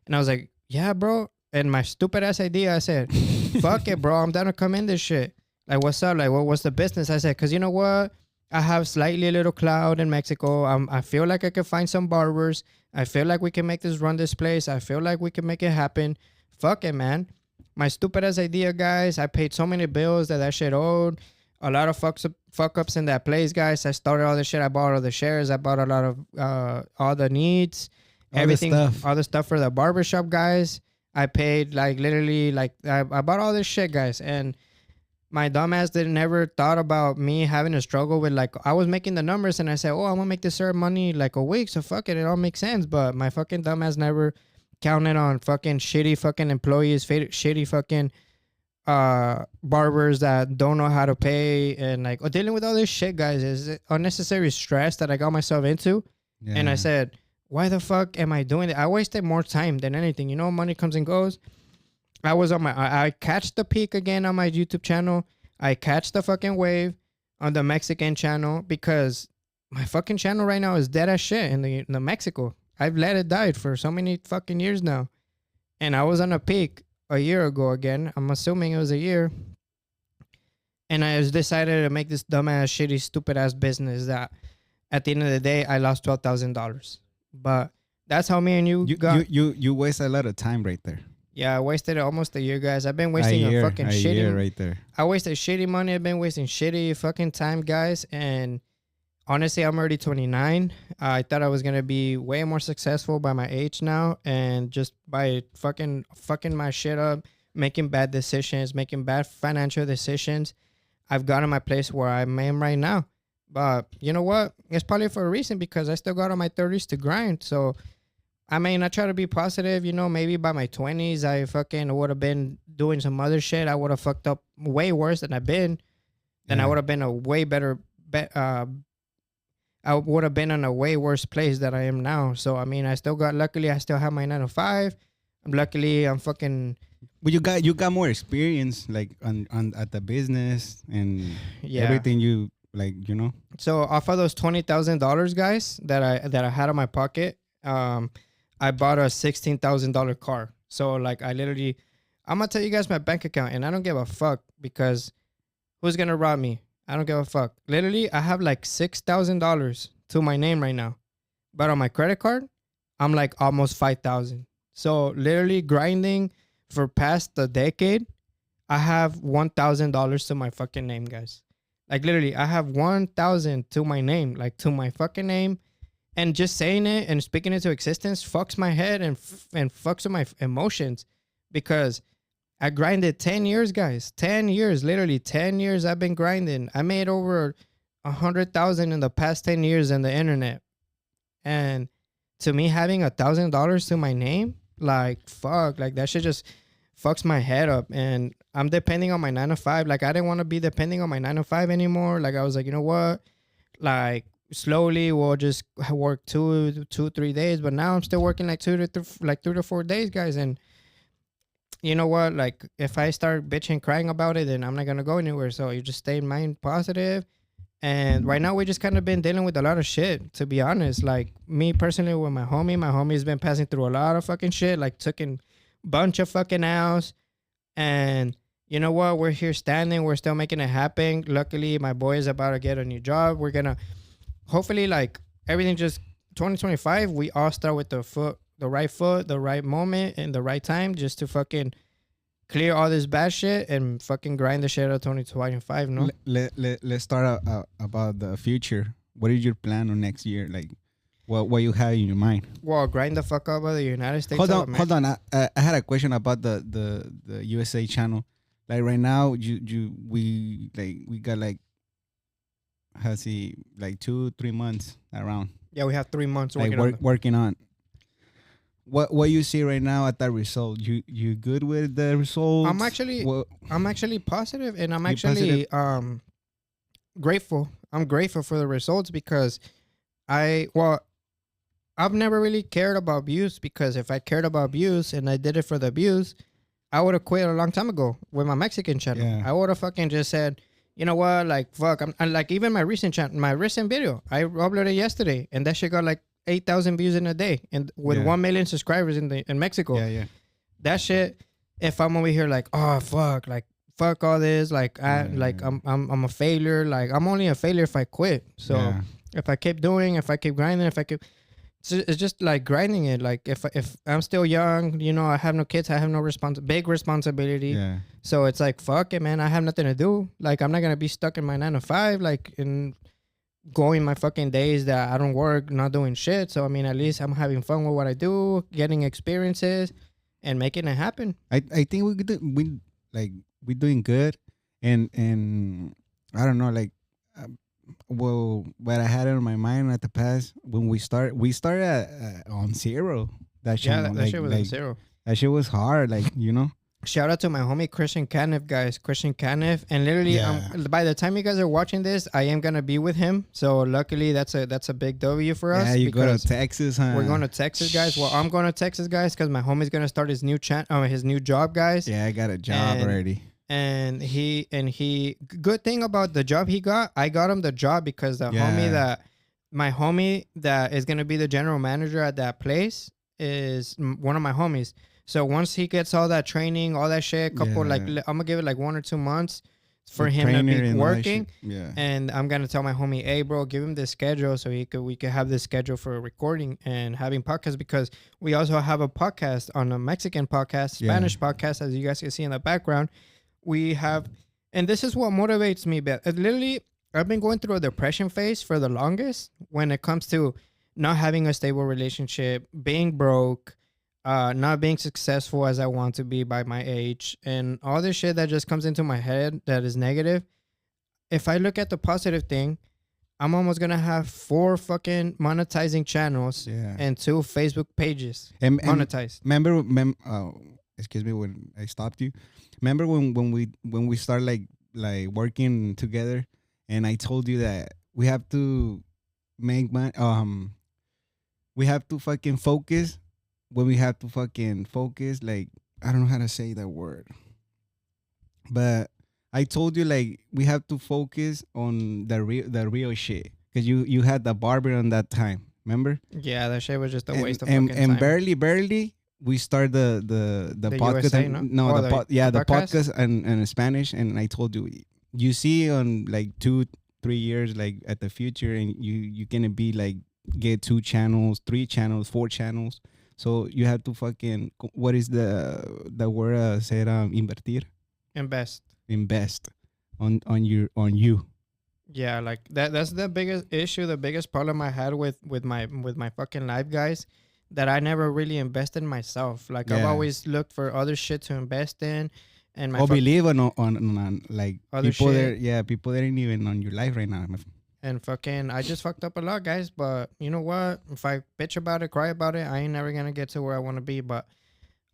And I was like, yeah, bro. And my stupid ass idea, I said, fuck it, bro, I'm down to come in this shit. Like, what's up? Like, what's the business? I said, because you know what? I have slightly a little cloud in Mexico. I feel like I could find some barbers. I feel like we can make this place. I feel like we can make it happen. Fuck it, man. My stupid ass idea, guys. I paid so many bills that shit owed. A lot of fuck ups in that place, guys. I started all the shit. I bought all the shares. I bought a lot of all the needs, all the stuff for the barbershop, guys. I paid like literally like I bought all this shit, guys. And my dumbass never thought about me having a struggle with, like, I was making the numbers and I said, oh, I'm gonna make this certain money like a week, so fuck it, it all makes sense. But my fucking dumbass never counted on fucking shitty fucking employees, shitty fucking barbers that don't know how to pay, and like dealing with all this shit, guys, is unnecessary stress that I got myself into. Yeah. And I said, why the fuck am I doing it? I wasted more time than anything. You know, money comes and goes. I catch the peak again on my YouTube channel. I catch the fucking wave on the Mexican channel, because my fucking channel right now is dead as shit in the Mexico. I've let it die for so many fucking years now. And I was on a peak a year ago again. I'm assuming it was a year. And I just decided to make this dumbass, shitty, stupid ass business that at the end of the day, I lost $12,000. But that's how me and you got. You waste a lot of time right there. Yeah, I wasted almost a year, guys. I've been wasting a year right there. I wasted shitty money. I've been wasting shitty fucking time, guys. And honestly, I'm already 29. I thought I was going to be way more successful by my age now. And just by fucking my shit up, making bad decisions, making bad financial decisions, I've gotten my place where I am right now. But you know what? It's probably for a reason, because I still got on my 30s to grind. So, I mean, I try to be positive, you know, maybe by my 20s, I fucking would have been doing some other shit. I would have fucked up way worse than I've been. Then I would have been a way better, I would have been in a way worse place than I am now. So, I mean, luckily, I still have my 9 to 5. I'm fucking. But you got more experience, like, on at the business and everything you, like, you know. So, off of those $20,000, guys, that I had in my pocket, I bought a $16,000 car. So, like, I'm going to tell you guys my bank account, and I don't give a fuck, because who's going to rob me? I don't give a fuck. Literally, I have like $6,000 to my name right now. But on my credit card, I'm like almost 5,000. So, literally grinding for past the decade, I have $1,000 to my fucking name, guys. Like, literally, I have 1,000 to my name, like, to my fucking name. And just saying it and speaking it to existence fucks my head and fucks with my emotions, because I grinded 10 years, guys. 10 years, literally 10 years I've been grinding. I made over 100,000 in the past 10 years on the internet. And to me, having $1,000 to my name, like fuck, like that shit just fucks my head up. And I'm depending on my 9 to 5. Like I didn't want to be depending on my 9 to 5 anymore. Like I was like, you know what? Like slowly we'll just work 3 days. But now I'm still working like 3 to 4 days, guys. And you know what? Like if I start bitching, crying about it, then I'm not gonna go anywhere. So you just stay mind positive. And right now we just kind of been dealing with a lot of shit, to be honest. Like me personally with my homie's been passing through a lot of fucking shit, like took in bunch of fucking hours. And you know what? We're here standing. We're still making it happen. Luckily, my boy is about to get a new job. We're gonna hopefully like everything just 2025. We all start with the right moment, and the right time, just to fucking clear all this bad shit and fucking grind the shit out of 2025. No. Let's start about the future. What is your plan on next year? Like, what you have in your mind? Well, grind the fuck up of the United States. Hold on. I had a question about the USA channel. Like right now, we got like, how's he, like 2-3 months around. Yeah, we have 3 months Like working on. What you see right now at that result? You good with the results? I'm actually positive, and I'm actually grateful. I'm grateful for the results because I've never really cared about views, because if I cared about views and I did it for the views, I would have quit a long time ago with my Mexican channel. Yeah. I would have fucking just said, you know what, like fuck. I'm like, even my recent video, I uploaded yesterday, and that shit got like 8,000 views in a day, and with 1 million subscribers in Mexico. Yeah. That shit. If I'm over here like, oh fuck, like fuck all this, like I'm a failure. Like I'm only a failure if I quit. So if I keep doing, if I keep grinding, it's just like grinding it. Like if I'm still young, you know, I have no kids, I have no big responsibility. Yeah. So it's like fuck it, man. I have nothing to do. Like I'm not gonna be stuck in my 9 to 5, like in going my fucking days that I don't work, not doing shit. So I mean, at least I'm having fun with what I do, getting experiences, and making it happen. I think we're doing good, and I don't know, like, well, what I had in my mind at the past when we started on zero. That shit, that shit was on zero. That shit was hard, like, you know. Shout out to my homie Christian Caniff, guys. Christian Caniff, and literally, by the time you guys are watching this, I am gonna be with him. So luckily, that's a big W for us. Yeah, you go to Texas, huh? We're going to Texas, guys. Well, I'm going to Texas, guys, because my homie's gonna start his new job, guys. Yeah, I got a job already. And he good thing about the job he got, I got him the job because my homie that is gonna be the general manager at that place is one of my homies. So once he gets all that training, all that shit, I'm gonna give it like 1 or 2 months for him to be working. Yeah. And I'm gonna tell my homie, hey bro, give him this schedule so we could have this schedule for recording and having podcasts, because we also have a podcast on a Mexican podcast, Spanish podcast, as you guys can see in the background. We have, and this is what motivates me, but literally I've been going through a depression phase for the longest when it comes to not having a stable relationship, being broke, not being successful as I want to be by my age, and all this shit that just comes into my head that is negative. If I look at the positive thing, I'm almost gonna have 4 fucking monetizing channels and 2 Facebook pages monetized. Excuse me when I stopped you. Remember when we start like working together, and I told you that we have to make money. We have to fucking focus. When we have to fucking focus, like, I don't know how to say that word, but I told you, like, we have to focus on the real shit, because you had the barber on that time, remember? Yeah, that shit was just a waste of fucking time. And barely we start the podcast. USA, no? The podcast in Spanish. And I told you see on like 2-3 years, like at the future, and you gonna be like get 2 channels, 3 channels, 4 channels. So you have to fucking, what is the word? Said invertir. Invest on you. Yeah, like that's the biggest issue, the biggest problem I had with my fucking life, guys. That I never really invested in myself. Like I've always looked for other shit to invest in, and believe on like other people shit. there. Yeah, people that ain't even on your life right now. and fucking I just fucked up a lot, guys. But you know what? If I bitch about it, cry about it, I ain't never gonna get to where I want to be. But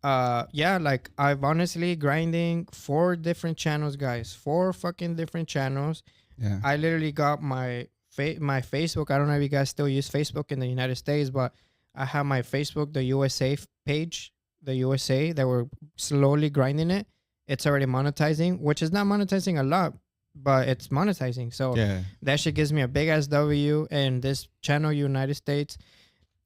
yeah, like I've honestly grinding 4 different channels, guys. 4 fucking different channels. Yeah. I literally got my Facebook. I don't know if you guys still use Facebook in the United States, but I have my Facebook, the USA page, the USA that we're slowly grinding it. It's already monetizing, which is not monetizing a lot, but it's monetizing. So Yeah. that shit gives me a big ass W. And this channel, United States,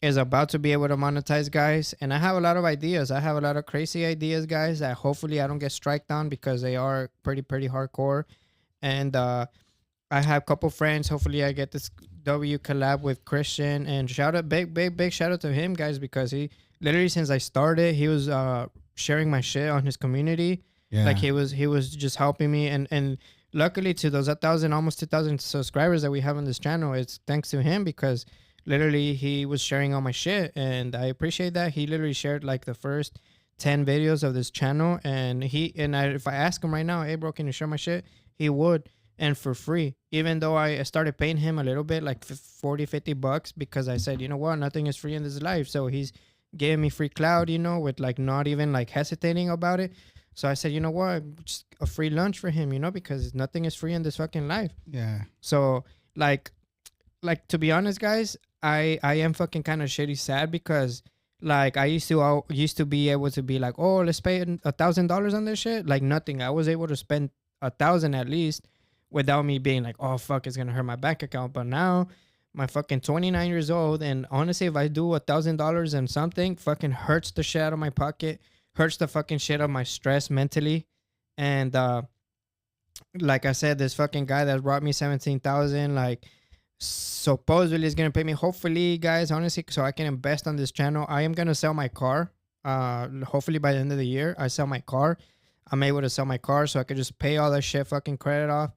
is about to be able to monetize, guys. And I have a lot of ideas. I have a lot of crazy ideas, guys, that hopefully I don't get striked on because they are pretty hardcore. And I have a couple friends. Hopefully I get this W collab with Christian. And shout out, big shout out to him, guys, because he literally since I started, he was sharing my shit on his community. Yeah. Like he was just helping me, and luckily to those 1,000, almost 2,000 subscribers that we have on this channel, it's thanks to him because literally he was sharing all my shit, and I appreciate that. He literally shared like the first 10 videos of this channel, and if I ask him right now, hey bro, can you share my shit? He would, and for free. Even though I started paying him a little bit, like 40, 50 bucks, because I said, you know what, nothing is free in this life. So he's giving me free cloud, with like not even like hesitating about it. So I said, you know what, just a free lunch for him, because nothing is free in this fucking life. Yeah. So like to be honest, guys, I am fucking kind of shitty sad because like I used to be able to be like, oh, let's pay $1,000 on this shit. Like nothing. I was able to spend 1,000 at least without me being like, oh fuck, it's gonna hurt my bank account. But now my fucking 29 years old, and honestly, if I do $1,000 and something, fucking hurts the shit out of my pocket, hurts the fucking shit out of my stress mentally. And like I said, this fucking guy that brought me 17,000, like supposedly is gonna pay me. Hopefully, guys, honestly, so I can invest on this channel. I am gonna sell my car. Hopefully by the end of the year, I sell my car. I'm able to sell my car so I could just pay all that shit fucking credit off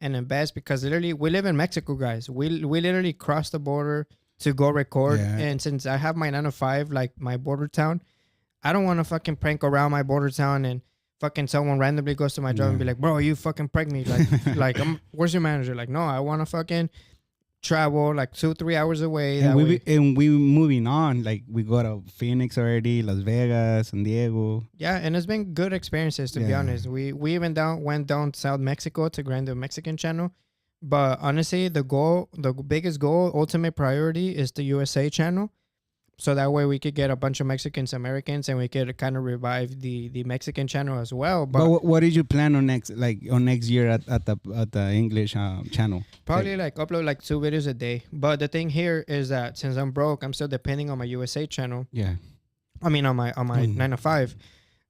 and invest, because literally we live in Mexico, guys. We literally crossed the border to go record. Yeah. And since I have my 9 to 5, like my border town, I don't want to fucking prank around my border town and fucking someone randomly goes to my job and be like, bro, you fucking prank me. Like, where's your manager? Like, no, I want to fucking travel like 2-3 hours away. And we moving on. Like we go to Phoenix already, Las Vegas, San Diego. Yeah, and it's been good experiences, to be honest. We even went down South Mexico to grind the Mexican channel. But honestly, the biggest goal, ultimate priority is the USA channel. So that way we could get a bunch of Mexicans, Americans, and we could kind of revive the Mexican channel as well. But what did you plan on next year at the English channel? Probably like upload like 2 videos a day. But the thing here is that since I'm broke, I'm still depending on my USA channel. Yeah. I mean on my 9 to 5.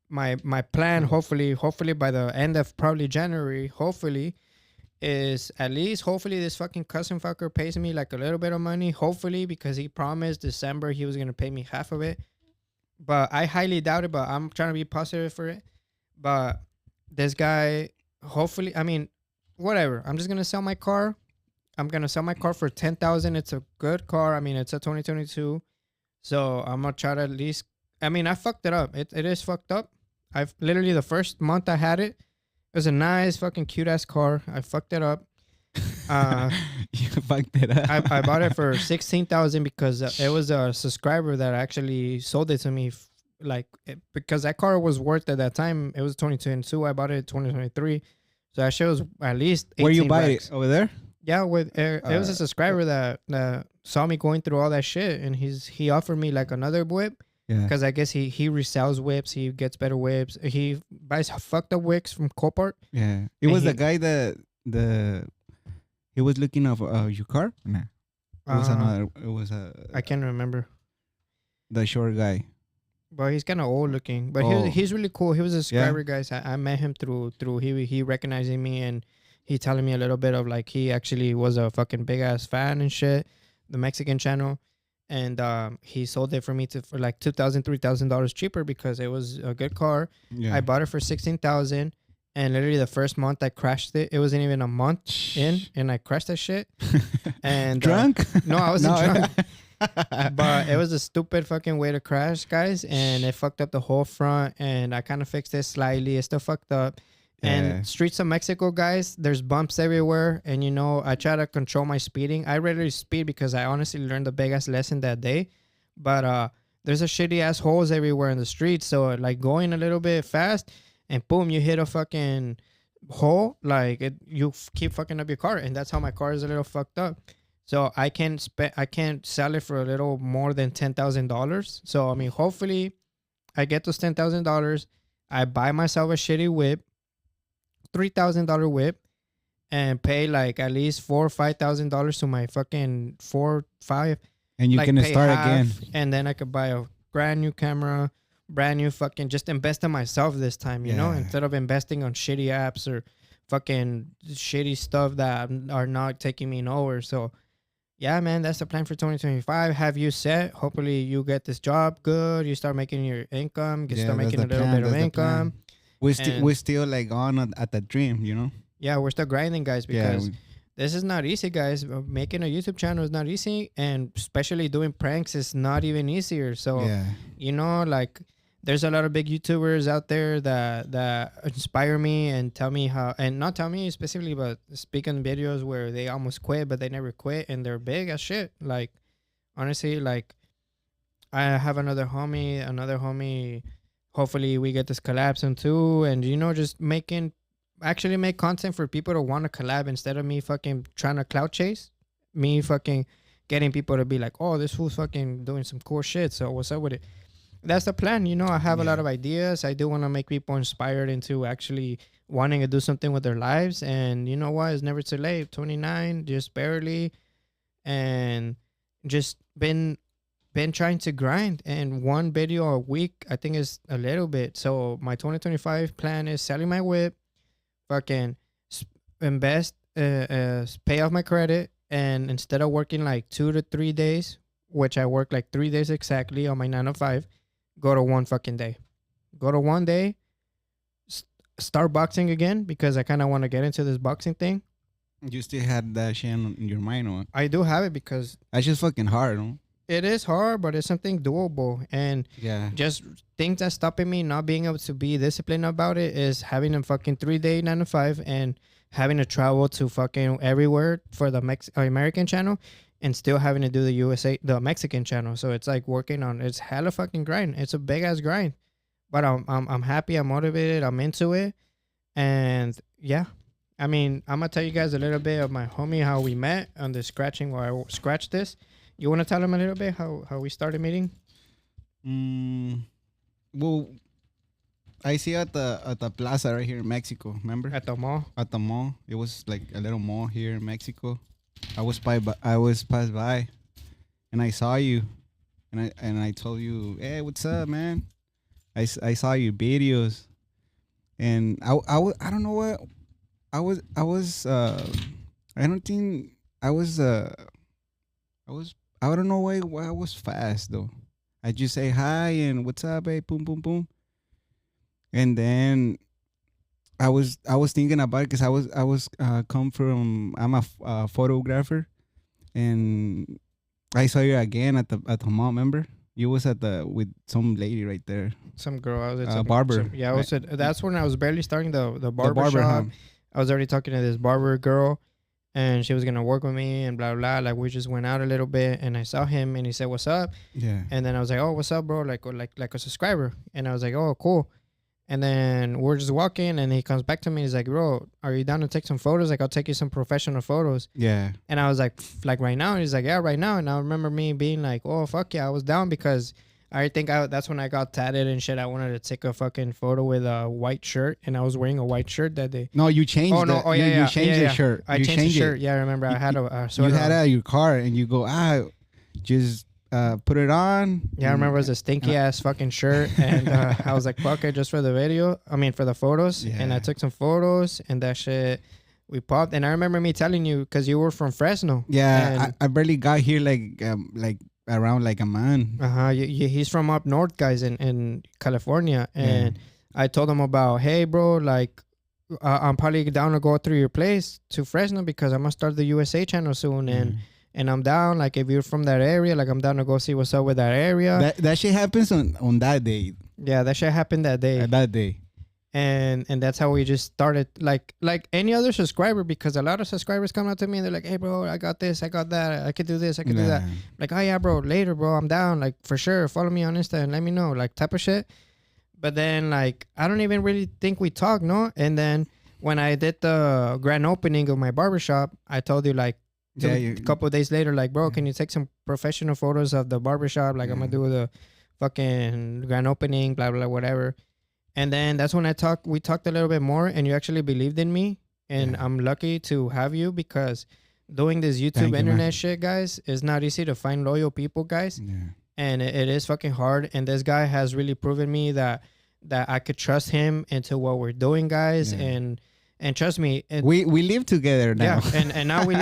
My plan, hopefully by the end of probably January, is at least hopefully this fucking cousin fucker pays me like a little bit of money, hopefully, because he promised December he was gonna pay me half of it. But I highly doubt it, but I'm trying to be positive for it. But this guy, hopefully, I mean, whatever. I'm just gonna sell my car. I'm gonna sell my car for 10,000. It's a good car. I mean, it's a 2022. So I'm gonna try to at least, I mean, I fucked it up. It is fucked up. I've literally, the first month I had it, it was a nice fucking cute ass car. I fucked it up. You fucked it up. I bought it for 16,000 because it was a subscriber that actually sold it to me. Because that car was worth at that time. It was 2022. I bought it in 2023. So that shit was at least 18 Where you buy racks. it? Over there? Yeah, it was a subscriber that saw me going through all that shit, and he offered me like another whip. Yeah. Because I guess he resells whips. He gets better whips. He buys fucked up whips from Copart. Yeah. It was the guy that he was looking of your car? Nah. It was another. It was I can't remember. The short guy. But he's kind of old looking. But he's really cool. He was a subscriber, guys. I met him through he recognizing me, and he telling me a little bit of like he actually was a fucking big ass fan and shit. The Mexican channel. And he sold it for me for like $2,000, $3,000 cheaper because it was a good car. Yeah. I bought it for 16,000, and literally the first month I crashed it. It wasn't even a month in, and I crashed that shit. And drunk? No, I wasn't drunk. But it was a stupid fucking way to crash, guys, and it fucked up the whole front. And I kind of fixed it slightly. It's still fucked up. Yeah. And streets of Mexico, guys, there's bumps everywhere. And, you know, I try to control my speeding. I rarely speed because I honestly learned the biggest lesson that day. But there's a shitty ass holes everywhere in the streets. So, like, going a little bit fast and boom, you hit a fucking hole. Like, you keep fucking up your car. And that's how my car is a little fucked up. So I can't sell it for a little more than $10,000. So, I mean, hopefully I get those $10,000. I buy myself a shitty whip, $3,000 whip, and pay like at least $4,000 or $5,000 to my fucking 4-5. And you Like, can pay start half, again. and then I could buy a brand new camera, brand new fucking, just invest in myself this time, you know, Yeah. instead of investing on shitty apps or fucking shitty stuff that are not taking me nowhere. So yeah, man, that's the plan for 2025. Have you set? Hopefully you get this job good. You start making your income. You Yeah, start that's making a the little plan, bit of that's the plan. income. We're And- still like on at the dream, you know. Yeah, we're still grinding, guys, Yeah, because this is not easy, guys. Making a YouTube channel is not easy, and especially doing pranks is not even easier. So yeah. you know, like, there's a lot of big YouTubers out there that inspire me and tell me how, and not tell me specifically, but speak on videos where they almost quit, but they never quit, and they're big as shit. Like, honestly, like, I have another homie. Hopefully, we get this collab soon too, and you know, just actually make content for people to want to collab instead of me fucking trying to clout chase. Me fucking getting people to be like, oh, this fool's fucking doing some cool shit. So what's up with it? That's the plan. You know, I have a lot Yeah. of ideas. I do want to make people inspired into actually wanting to do something with their lives. And you know what? It's never too late. 29, just barely. And just been trying to grind. And one video a week, I think, is a little bit. So my 2025 plan is selling my whip, fucking invest, pay off my credit, and instead of working like 2 to 3 days, which I work like 3 days exactly on my 9 to 5, go to one fucking day. Go to one day, start boxing again because I kind of want to get into this boxing thing. You still had that shit in your mind, or I do have it because that's just fucking hard, no? it is hard, but it's something doable. And Yeah. just things that's stopping me not being able to be disciplined about it is having a fucking 3-day 9 to 5 and having to travel to fucking everywhere for the American channel and still having to do the Mexican channel. So it's like working on, it's hella fucking grind. It's a big ass grind, but I'm happy. I'm motivated. I'm into it. And yeah, I mean, I'm gonna tell you guys a little bit of my homie, how we met on the scratching where I scratched this. You want to tell him a little bit how we started meeting? Well, I see at the plaza right here in Mexico. Remember At the mall. at the mall? It was like a little mall here in Mexico. I was passed by, and I saw you, and I told you, hey, what's up, man? I saw your videos, and I don't know what I don't think I don't know why I was fast though. I just say hi and what's up, hey, boom, boom, boom. And then I was thinking about it because I was come from, I'm a photographer, and I saw you again at the mall. Remember, you was with some lady right there. Some girl. I was at some Barber. yeah, I was that's when I was barely starting the barber huh? shop. I was already talking to this barber girl, and she was gonna work with me and blah blah. Like, we just went out a little bit, and I saw him, and he said, "What's up?" Yeah. And then I was like, "Oh, what's up, bro?" Like a subscriber. And I was like, "Oh, cool." And then we're just walking, and he comes back to me. He's like, "Bro, are you down to take some photos? Like, I'll take you some professional photos." Yeah. And I was like right now? And he's like, "Yeah, right now." And I remember me being like, "Oh, fuck yeah," I was down because I think that's when I got tatted and shit. I wanted to take a fucking photo with a white shirt, and I was wearing a white shirt that day. No, you changed. Oh, no. the- Oh, yeah, you, yeah. You changed yeah, the shirt. I you changed the changed shirt. it. Yeah, I remember. I had a You sweater had it on. at your car, and you go, just put it on. Yeah, I remember it was a stinky ass fucking shirt, and I was like, "Fuck it," just for the video. I mean, for the photos. And I Yeah. took some photos, and that shit, we popped. And I remember me telling you because you were from Fresno. Yeah, I barely got here like around like a month. He's from up north, guys, in California, and Yeah. I told him about, hey, bro, like, I'm probably down to go through your place to Fresno because I'm gonna start the USA channel soon, and I'm down. Like, if you're from that area, like, I'm down to go see what's up with that area. That shit happens on that day. Yeah, that shit happened that day. That day. and that's how we just started, like any other subscriber, because a lot of subscribers come up to me and they're like, hey bro, I got this, I got that, I could do this, I could do that. Yeah. Like, oh yeah bro, later bro, I'm down, like for sure, follow me on Insta and let me know, like type of shit. But then like I don't even really think we talk, no. And then when I did the grand opening of my barbershop, I told you like Yeah, a couple of days later, like, bro, can you take some professional photos of the barbershop? Like, I'm gonna do the fucking grand opening, blah blah whatever. And then that's when we talked a little bit more, and you actually believed in me, and Yeah. I'm lucky to have you, because doing this YouTube Thank you, man. internet shit, guys, is not easy to find loyal people, guys, Yeah. and it is fucking hard. And this guy has really proven me that I could trust him into what we're doing, guys, Yeah. and trust me, and We live together now. yeah, and now we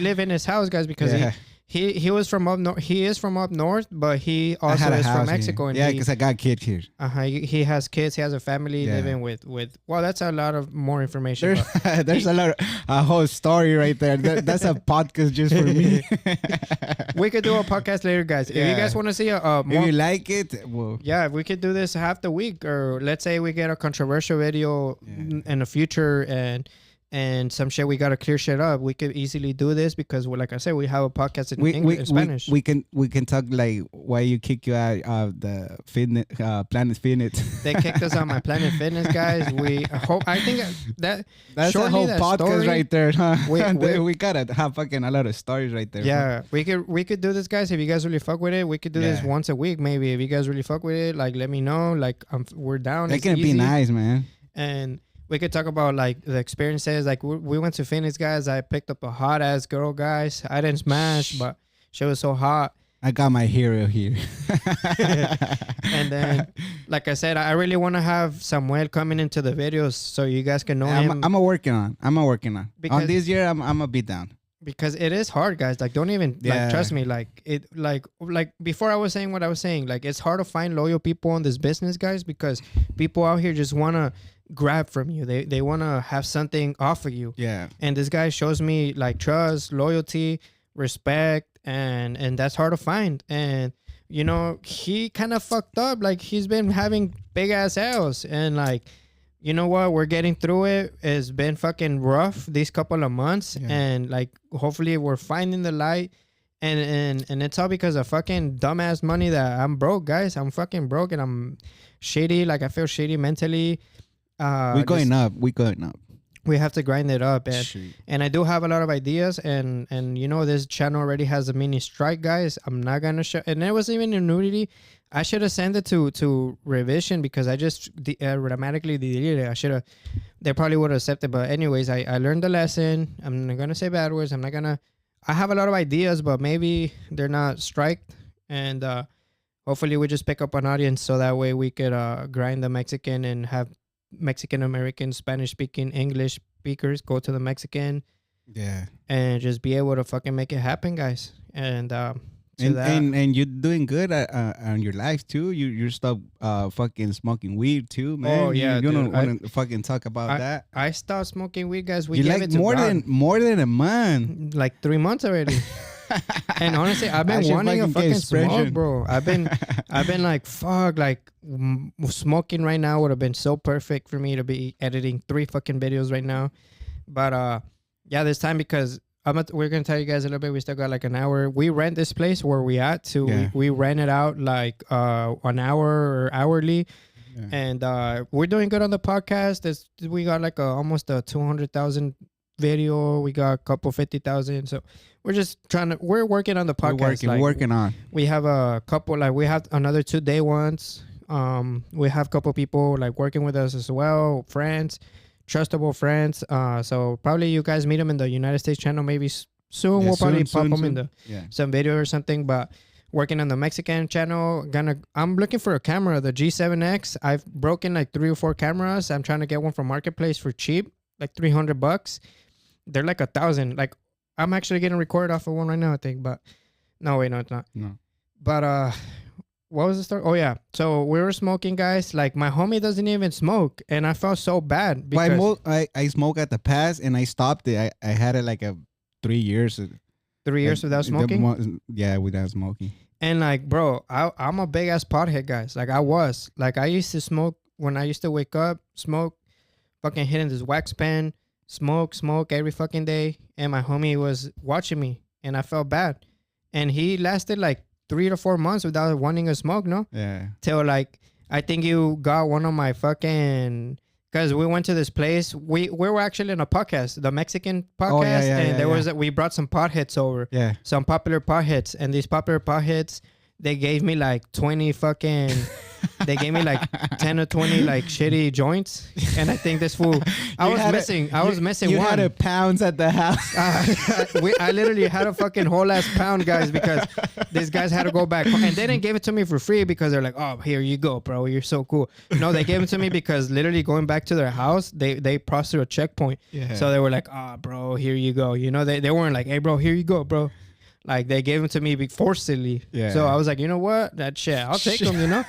live in his house, guys, because Yeah. he was from up north. He is from up north, but he I also had a is house from here. Mexico. And Yeah, he, because I got kids here. he has kids. He has a family Yeah. living with. Well, that's a lot of more information. There's a whole story right there. That's a podcast just for me. but we could do a podcast later, guys. If you Yeah. guys want to see a If more, you like it, well, yeah, we could do this half the week, or let's say we get a controversial video in the future, and some shit we gotta clear shit up. We could easily do this because, well, like I said, we have a podcast in English, in Spanish. we can talk like why you kick you out of the fitness Planet Fitness. They kicked us on my Planet Fitness, guys. I think that That's a shortly whole that podcast story- right there, huh? we- We gotta have fucking a lot of stories right there. Yeah, we could do this, guys. If you guys really fuck with it, we could do this Yeah. once a week, maybe. If you guys really fuck with it, like let me know. Like we're down. That It's can be easy. nice, man. And we could talk about like the experiences. Like we went to Phoenix, guys. I picked up a hot ass girl, guys. I didn't smash, but she was so hot. I got my hero here. And then, like I said, I really want to have Samuel coming into the videos so you guys can know him. I'm a working on. On Because- this year, I'm a beat down. Because it is hard, guys. Like don't even Yeah. like trust me. Like before I was saying what I was saying, like it's hard to find loyal people in this business, guys, because people out here just wanna grab from you. They wanna have something off of you. Yeah. And this guy shows me like trust, loyalty, respect, and that's hard to find. And you know, he kind of fucked up. Like he's been having big ass L's, and like, you know what? We're getting through it. It's been fucking rough these couple of months, Yeah. and like hopefully we're finding the light. And it's all because of fucking dumbass money that I'm broke, guys. I'm fucking broke, and I'm shitty. Like I feel shitty mentally. We're going up. We're going up. We have to grind it up, and Shit. and I do have a lot of ideas, and you know this channel already has a mini strike, guys. I'm not gonna show, and it wasn't even a nudity. I should have sent it to revision because I just automatically deleted it. I should have. They probably would have accepted, but anyways, I learned the lesson. I'm not gonna say bad words. I'm not gonna. I have a lot of ideas, but maybe they're not striked, and hopefully we just pick up an audience so that way we could grind the Mexican and have Mexican American, Spanish speaking, English speakers go to the Mexican Yeah. and just be able to fucking make it happen, guys. And And you're doing good on your life too. You stop fucking smoking weed too, man. Oh, yeah, you dude. don't want to fucking talk about that. I stopped smoking weed, guys. We You gave like it to more God. than a month. Like 3 months already. And honestly, I've I been should wanting a fucking fucking get smoke, expression. bro. I've been like, fuck, like smoking right now would have been so perfect for me to be editing 3 fucking videos right now. But yeah, this time because we're gonna tell you guys a little bit. We still got like an hour. We rent this place where we at, so Yeah. we rent it out like an hour or hourly. Yeah. And we're doing good on the podcast. We got like almost a 200,000 video. We got a couple 50,000. So we're just we're working on the podcast. We're like, working on. we have a couple, like we have another 2 day ones. We have a couple people like working with us as well, friends, trustable friends. So probably you guys meet them in the United States channel maybe soon. Yeah, We'll probably soon, pop them soon. in the Yeah. some video or something. But working on the Mexican channel, I'm looking for a camera, the G7X. I've broken like 3 or 4 cameras. I'm trying to get one from Marketplace for cheap, like $300. They're like 1,000. Like I'm actually getting recorded off of one right now, I think. But no, wait, no, it's not. No. But what was the story? Oh yeah, so we were smoking, guys. Like my homie doesn't even smoke, and I felt so bad because I smoke at the pass and I stopped it. I had it like 3 years. 3 years without smoking. Yeah, without smoking. And like, bro, I'm a big ass pothead, guys. Like I used to smoke when I used to wake up, smoke, fucking hitting this wax pen, smoke every fucking day, and my homie was watching me, and I felt bad, and he lasted like 3 to 4 months without wanting to smoke, no, Yeah. till like I think you got one of my fucking. Because we went to this place, we were actually in a podcast, the Mexican podcast, and there was we brought some potheads over, Yeah. some popular potheads, and these popular potheads, they gave me like 20 fucking, they gave me like 10 or 20 like shitty joints, and I think this fool, I was missing You one. had pounds at the house. I literally had a fucking whole ass pound, guys, because these guys had to go back, and they didn't give it to me for free because they're like, oh, here you go, bro, you're so cool. No, they gave it to me because literally going back to their house, they crossed through a checkpoint. Yeah. So they were like, oh, bro, here you go. You know, they weren't like, hey, bro, here you go, bro. Like they gave them to me forcibly. Yeah. So I was like, you know what, that shit, I'll take them, you know.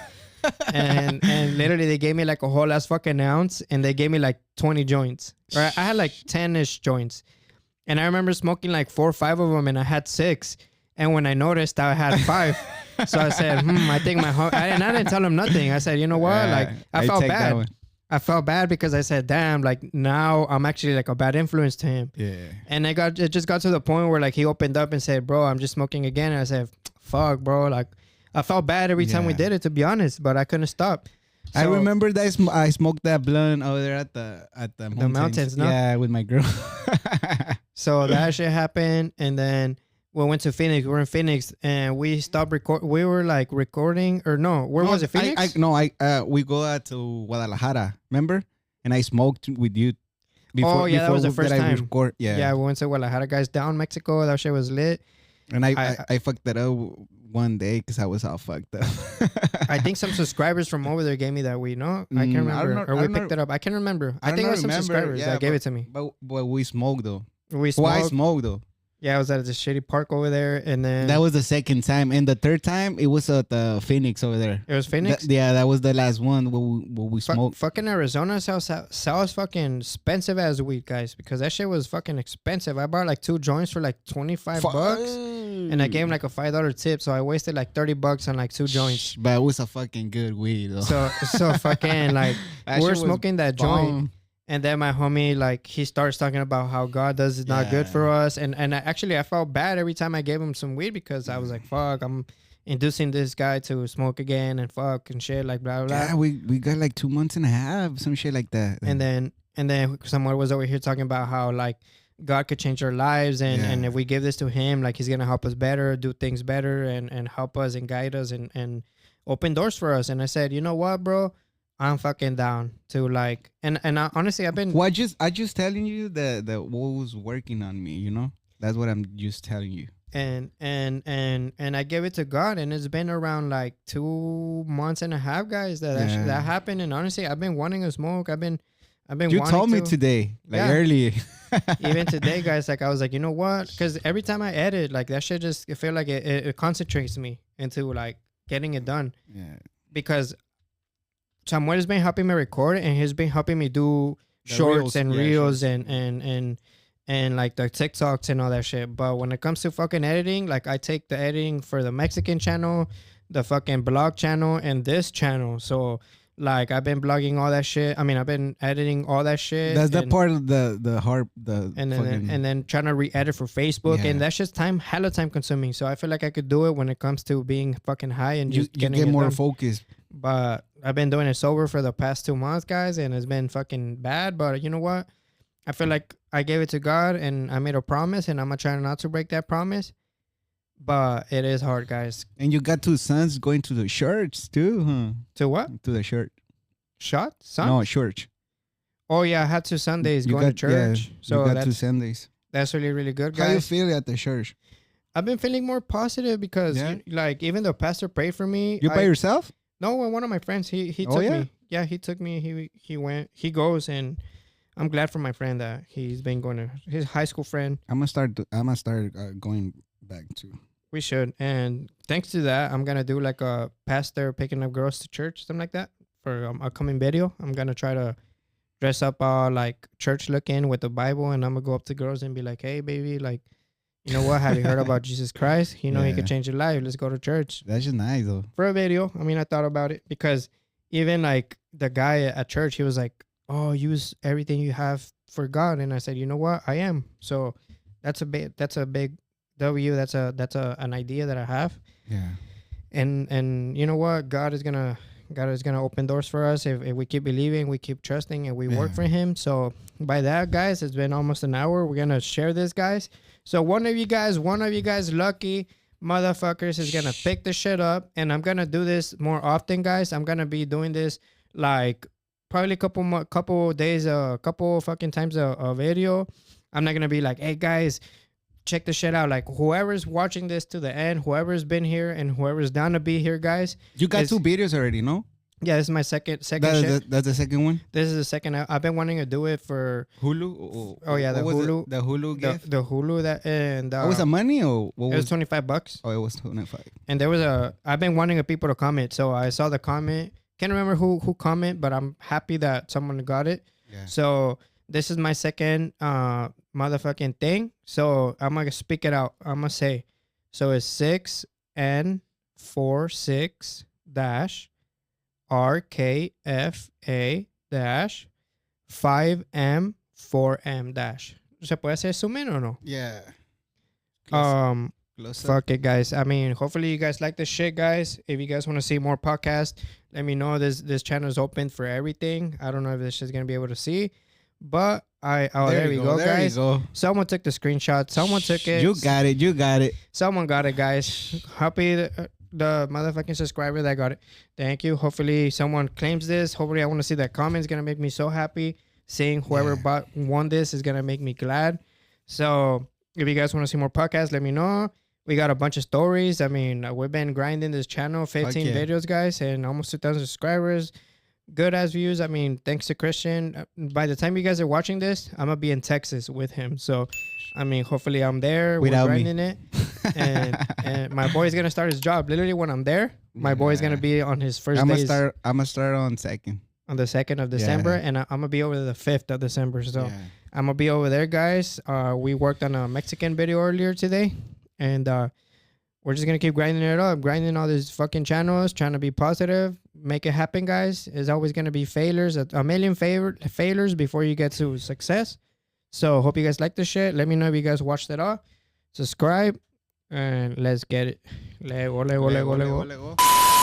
and literally they gave me like a whole ass fucking ounce, and they gave me like 20 joints. Or I had like 10-ish joints, and I remember smoking like 4 or 5 of them, and I had 6. And when I noticed, I had 5. So I said, I think and I didn't tell him nothing. I said, you know what, like I felt bad. I felt bad because I said, damn, like now I'm actually like a bad influence to him. Yeah. And it just got to the point where like he opened up and said, bro, I'm just smoking again. And I said, fuck, bro. Like I felt bad every time we did it, to be honest, but I couldn't stop. I So- remember that I smoked that blunt over there at the mountains, no? Yeah, with my girl. So that shit happened, and then we went to Phoenix. We were in Phoenix, and we stopped we were like recording, or no, where was it? Phoenix? We go out to Guadalajara, remember? And I smoked with you. That was the first time. Yeah. We went to Guadalajara, guys, down Mexico. That shit was lit. And I fucked that up one day because I was all fucked up. I think some subscribers from over there gave me that weed. No, I can't remember. Or we picked it up. I can't remember. I think it was some subscribers that gave it to me. But we smoked though. We Why smoked. smoked though? Yeah, I was at this shitty park over there, and then That was the second time, and the third time it was at the Phoenix over there. it was Phoenix. That was the last one where we smoked. Fucking Arizona sells fucking expensive as weed, guys, because that shit was fucking expensive. I bought like 2 joints for like $25, and I gave him like a $5 tip, so I wasted like $30 on like 2 joints. But it was a fucking good weed though. So fucking like That we're shit was smoking that joint. And then my homie, like, he starts talking about how God does is not good for us. And I felt bad every time I gave him some weed because I was like, fuck, I'm inducing this guy to smoke again and fuck and shit, like, blah, blah. Yeah, we got like 2 months and a half, some shit like that. And then someone was over here talking about how, like, God could change our lives. And if we give this to him, like, he's going to help us better, do things better, and help us and guide us and open doors for us. And I said, you know what, bro? I'm fucking down to like, and I, honestly, I've been. Well, I just telling you that what was working on me, you know. That's what I'm just telling you. And I gave it to God, and it's been around like 2 months and a half, guys. That happened, and honestly, I've been wanting to smoke. I've been. You told me today, like earlier. Even today, guys. Like I was like, you know what? Because every time I edit, like that shit just, I feel like it concentrates me into like getting it done. Yeah. Because Samuel has been helping me record, and he's been helping me do shorts and reels and like the TikToks and all that shit. But when it comes to fucking editing, like I take the editing for the Mexican channel, the fucking blog channel, and this channel. So like I've been blogging all that shit. I mean, I've been editing all that shit. That's the part of the hard and then trying to re-edit for Facebook, and that's just hella time consuming. So I feel like I could do it when it comes to being fucking high and just you get more focused. But I've been doing it sober for the past 2 months, guys, and it's been fucking bad. But you know what? I feel like I gave it to God, and I made a promise, and I'm gonna try not to break that promise. But it is hard, guys. And you got 2 sons going to the church too, huh? To what? To the church. Son? No, church. Oh yeah, I had 2 Sundays going to church. So you got 2 Sundays. That's really, really good, guys. How you feel at the church? I've been feeling more positive because like even the pastor prayed for me. You by yourself? No, one of my friends, he took me. Yeah, he took me. He went. He goes, and I'm glad for my friend that he's been going to his high school friend. I'm gonna start going back too. We should, and thanks to that, I'm gonna do like a pastor picking up girls to church, something like that, for a coming video. I'm gonna try to dress up like church looking with the Bible, and I'm gonna go up to girls and be like, "Hey, baby, like, you know what? Have you heard about Jesus Christ? You know, he could change your life. Let's go to church." That's just nice though. For a video, I mean, I thought about it because even like the guy at church, he was like, "Oh, use everything you have for God," and I said, "You know what? I am." So that's a big W. That's an idea that I have, Yeah. and you know what? God is gonna open doors for us if we keep believing, we keep trusting, and we work Yeah. for Him. So by that, guys, it's been almost an hour. We're gonna share this, guys. So one of you guys, lucky motherfuckers, is gonna pick the shit up, and I'm gonna do this more often, guys. I'm gonna be doing this like probably a couple days, a couple fucking times a video. I'm not gonna be like, hey guys, check the shit out. Like whoever's watching this to the end, whoever's been here, and whoever's down to be here, guys. You got is- 2 videos already, no? Yeah, this is my second shit. That's the second one. This is the second. I've been wanting to do it for Hulu. Oh, yeah, the what was it? Hulu- The Hulu gift. the Hulu that and Oh, was that money or what it was was? $25, Oh, it was 25. and there was I've been wanting people to comment, so I saw the comment. Can't remember who comment, but I'm happy that someone got it. Yeah. So this is my second motherfucking thing. So I'm gonna speak it out. I'm gonna say, so it's 6N46 dash RKFA dash 5M4M dash. ¿Se puede hacer zoom in or no? Yeah. Close up. Fuck it, guys. I mean, hopefully you guys like this shit, guys. If you guys want to see more podcasts, let me know. This channel is open for everything. I don't know if this is gonna be able to see, but there we go, there guys. you go. Someone took the screenshot. Someone took it. You got it. You got it. Someone got it, guys. Happy the motherfucking subscriber that got it. Thank you. Hopefully someone claims this. Hopefully I want to see that comment. It's gonna make me so happy. Seeing whoever won this is gonna make me glad. So if you guys want to see more podcasts, let me know. We got a bunch of stories. I mean, we've been grinding this channel, 15 yeah. videos, guys, and almost 2,000 subscribers. Good as views. I mean, thanks to Christian. By the time you guys are watching this, I'm gonna be in Texas with him. So, I mean, hopefully I'm there. Without We're me. grinding it, and my boy's gonna start his job. Literally, when I'm there, my boy's gonna be on his first I'm days gonna start on second. on the 2nd of December, and I'm gonna be over the 5th of December. So Yeah. I'm gonna be over there, guys. We worked on a Mexican video earlier today, and we're just gonna keep grinding it up, grinding all these fucking channels, trying to be positive, make it happen, guys. There's always gonna be failures, a million failures before you get to success. So hope you guys like this shit. Let me know if you guys watched it all. Subscribe, and let's get it. Lego. Lego.